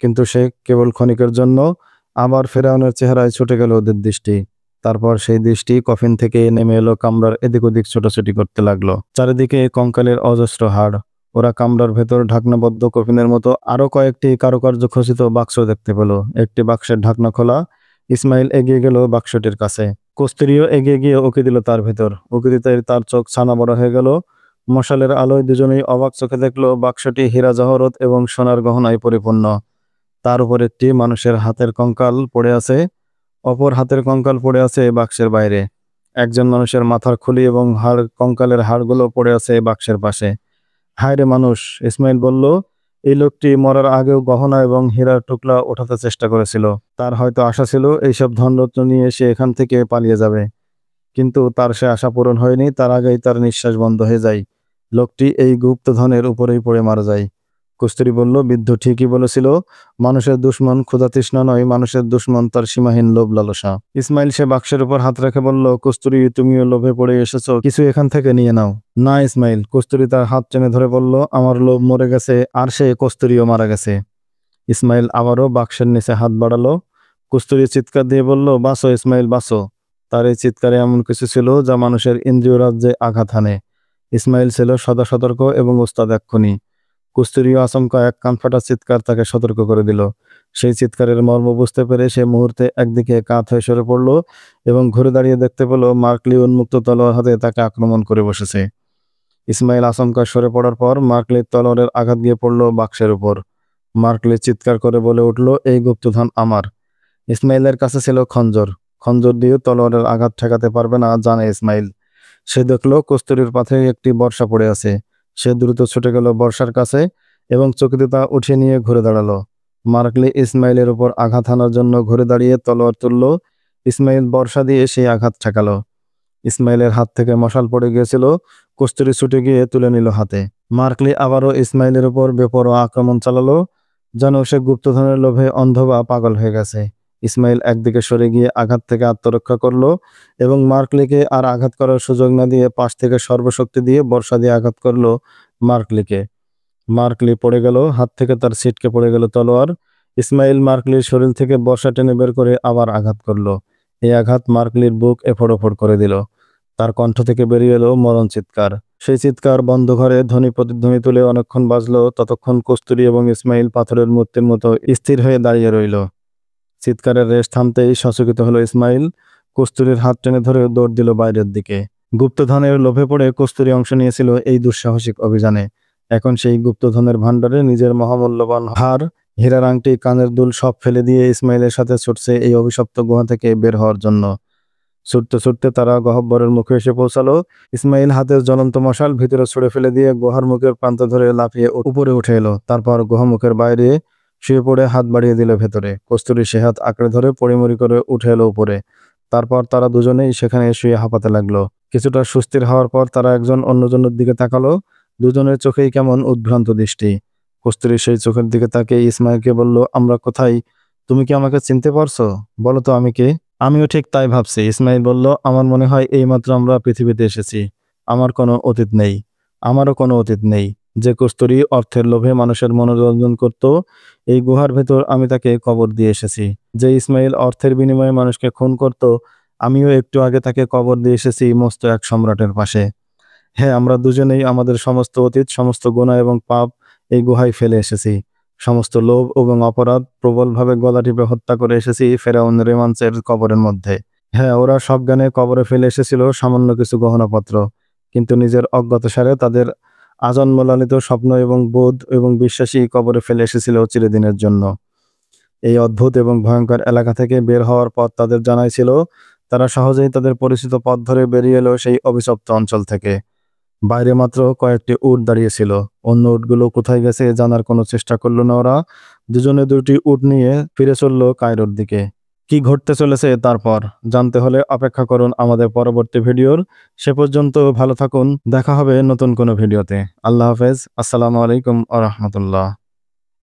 কিন্তু সে কেবল ক্ষণিকের জন্য। আবার ফেরাউনের চেহারায় ছুটে গেল ওদের দৃষ্টি। তারপর সেই দৃষ্টি কফিন থেকে নেমে এলো কামরার এদিক ওদিক ছোটাছুটি করতে লাগলো। চারিদিকে কঙ্কালের অজস্র হাড়। ওরা কামরার ভেতর ঢাকনাবদ্ধ কফিনের মতো আরো কয়েকটি কারুকার্য খচিত বাক্স দেখতে পেল। একটি বাক্সের ঢাকনা খোলা। ইসমাইল এগিয়ে গেল বাক্সটির কাছে। কস্তুরীও এগিয়ে গিয়ে উকি দিল তার ভেতর। উকি দিতে তার চোখ ছানা বড় হয়ে গেল। মশালের আলোয় দুজনেই অবাক চোখে দেখল বাক্সটি হীরা জহরত এবং সোনার গহনায় পরিপূর্ণ। তার উপর একটি মানুষের হাতের কঙ্কাল পড়ে আছে। অপর হাতের কঙ্কাল পড়ে আছে বাক্সের বাইরে। একজন মানুষের মাথার খুলি এবং কঙ্কালের হাড়গুলো পড়ে আছে বাক্সের পাশে। হায় রে মানুষ, ইসমাইল বলল, এই লোকটি মরার আগেও গহনা এবং হীরার টুকরা ওঠাতে চেষ্টা করেছিল। তার হয়তো আশা ছিল এইসব ধনরত্ন নিয়ে সে এখান থেকে পালিয়ে যাবে, কিন্তু তার সে আশা পূরণ হয়নি। তার আগেই তার নিঃশ্বাস বন্ধ হয়ে যায়। লোকটি এই গুপ্তধনের উপরেই পড়ে মারা যায়। কস্তুরী বলল, বৃদ্ধ ঠিকই বলেছিল। মানুষের দুশ্মন ক্ষুধা তৃষ্ণা নয়, মানুষের দুশ্মন তার সীমাহীন লোভ লালসা। ইসমাইল সে বাক্সের উপর হাত রেখে বলল, কস্তুরী, তুমিও লোভে পড়ে এসেছো, কিছু এখান থেকে নিয়ে নাও। না ইসমাইল, কস্তুরী তার হাত টেনে ধরে বলল, আমার লোভ মরে গেছে আর সে কস্তুরীও মারা গেছে। ইসমাইল আবারও বাক্সের নিচে হাত বাড়ালো। কস্তুরী চিৎকার দিয়ে বলল, বাঁচো ইসমাইল, বাঁচো। তার এই চিৎকারে এমন কিছু ছিল যা মানুষের ইন্দ্রিয় রাজ্যে আঘাত হানে। ইসমাইল ছিল সদা সতর্ক এবং ওস্তাদ এক্ষুনি। কস্তুরীও আচমকা এক কানফাটা চিৎকার তাকে সতর্ক করে দিল। সেই চিৎকারের মর্ম বুঝতে পেরে সে মুহূর্তে একদিকে কাত হয়ে সরে পড়ল এবং ঘুরে দাঁড়িয়ে দেখতে পেল মার্কলি উন্মুক্ত তলোয়ার হাতে তাকে আক্রমণ করে বসেছে। ইসমাইল আচমকা সরে পড়ার পর মার্কলির তলোয়ারের আঘাত গিয়ে পড়ল বাক্সের উপর। মার্কলি চিৎকার করে বলে উঠল, এই গুপ্তধন আমার। ইসমাইলের কাছে ছিল খঞ্জর। খঞ্জর দিয়ে তলোয়ারের আঘাত ঠেকাতে পারবে না, জানে ইসমাইল। সে দেখল কস্তুরীর পাথে একটি বর্শা পড়ে আছে। সে দ্রুত ছুটে গেল বর্শার কাছে এবং চকিতে তা উঠিয়ে নিয়ে ঘুরে দাঁড়ালো। মার্কলি ইসমাইলের উপর আঘাত হানার জন্য ঘুরে দাঁড়িয়ে তলোয়ার তুলল। ইসমাইল বর্শা দিয়ে সেই আঘাত ঠেকালো। ইসমাইলের হাত থেকে মশাল পড়ে গিয়েছিল। কস্তুরী ছুটে গিয়ে তুলে নিল হাতে। মার্কলি আবারও ইসমাইলের উপর বেপরোয়া আক্রমণ চালালো, যেন সে গুপ্তধনের লোভে অন্ধ বা পাগল হয়ে গেছে। ইসমাইল একদিকে সরে গিয়ে আঘাত থেকে আত্মরক্ষা করল এবং মার্কলিকে আর আঘাত করার সুযোগ না দিয়ে পাশ থেকে সর্বশক্তি দিয়ে বর্শা দিয়ে আঘাত করল মার্কলিকে। মার্কলি পড়ে গেল। হাত থেকে তার ছিটকে পড়ে গেল তলোয়ার। ইসমাইল মার্কলির শরীর থেকে বর্শা টেনে বের করে আবার আঘাত করল। এই আঘাত মার্কলির বুক এফোড় ওফোড় করে দিল। তার কণ্ঠ থেকে বেরিয়ে এলো মরণ চিৎকার। সেই চিৎকার বন্ধ ঘরে ধ্বনি প্রতিধ্বনি তুলে অনেকক্ষণ বাজলো। ততক্ষণ কস্তুরী এবং ইসমাইল পাথরের মূর্তির মতো স্থির হয়ে দাঁড়িয়ে রইল। চিৎকারের রেশ থামতেই সচকিত হলো ইসমাইল। কস্তুরীর হাত টেনে ধরে দৌড় দিল বাইরের দিকে। গুপ্তধনের লোভে পড়ে কস্তুরী অংশ নিয়েছিল এই দুঃসাহসিক অভিযানে। এখন সেই গুপ্তধনের ভাণ্ডারে নিজের মহামূল্যবান হার, হীরার আংটি, কানের দুল সব ফেলে দিয়ে ইসমাইলের সাথে ছুটছে এই অভিশপ্ত গুহা থেকে বের হওয়ার জন্য। ছুটতে ছুটতে তারা গহ্বরের মুখে এসে পৌঁছালো। ইসমাইল হাতের জ্বলন্ত মশাল ভিতরে ছুড়ে ফেলে দিয়ে গুহার মুখের প্রান্ত ধরে লাফিয়ে উপরে উঠে এলো। তারপর গুহামুখের বাইরে শুয়ে পড়ে হাত বাড়িয়ে দিল ভেতরে। কস্তুরী সে হাত আঁকড়ে ধরে পড়িমড়ি করে উঠে এলো উপরে। তারপর তারা দুজনেই সেখানে শুয়ে হাঁপাতে লাগলো। কিছুটা সুস্থির হওয়ার পর তারা একজন অন্যজনের দিকে তাকালো। দুজনের চোখেই কেমন উদ্ভ্রান্ত দৃষ্টি। কস্তুরী সেই চোখের দিকে তাকিয়ে ইসমাইলকে বলল, আমরা কোথায়? তুমি কি আমাকে চিনতে পারছো? বলো তো আমি কে? আমিও ঠিক তাই ভাবছি, ইসমাইল বলল। আমার মনে হয় এইমাত্র আমরা পৃথিবীতে এসেছি। আমার কোনো অতীত নেই। আমারও কোনো অতীত নেই। যে কস্তুরী অর্থের লোভে মানুষের মনোরঞ্জন করত, এই গুহার ভেতর আমি তাকে কবর দিয়ে এসেছি। যে ইসমাইল অর্থের বিনিময়ে মানুষকে খুন করত, আমিও একটু আগে তাকে কবর দিয়ে এসেছি মস্ত এক সম্রাটের পাশে। হ্যাঁ, আমরা দুজনেই আমাদের সমস্ত অতীত, সমস্ত গুনাহ এবং পাপ এই গুহায় ফেলে এসেছি। সমস্ত লোভ এবং অপরাধ প্রবলভাবে গলা টিপে হত্যা করে এসেছি ফেরাউন রেমান্সের কবরের মধ্যে। হ্যাঁ, ওরা সব জ্ঞানে কবরে ফেলে এসেছিল সামান্য কিছু গহনাপত্র, কিন্তু নিজের অজ্ঞাতসারে তাদের আজন্মলালিত স্বপ্ন এবং বোধ এবং বিশ্বাসী কবরে ফেলে এসেছিল চিরদিনের জন্য। এই অদ্ভুত এবং ভয়ঙ্কর এলাকা থেকে বের হওয়ার পথ তাদের জানাই ছিল। তারা সহজেই তাদের পরিচিত পথ ধরে বেরিয়ে এলো সেই অভিশপ্ত অঞ্চল থেকে। বাইরে মাত্র কয়েকটি উট দাঁড়িয়েছিল। অন্য উটগুলো কোথায় গেছে জানার কোনো চেষ্টা করলো না ওরা। দুজনে দুটি উট নিয়ে ফিরে চলল কায়রোর দিকে। কি ঘটতে চলেছে তারপর জানতে হলে অপেক্ষা করুন আমাদের পরবর্তী ভিডিওর। সে পর্যন্ত ভালো থাকুন। দেখা হবে নতুন কোনো ভিডিওতে। আল্লাহ হাফেজ। আসসালামু আলাইকুম আ রহমতুল্লাহ।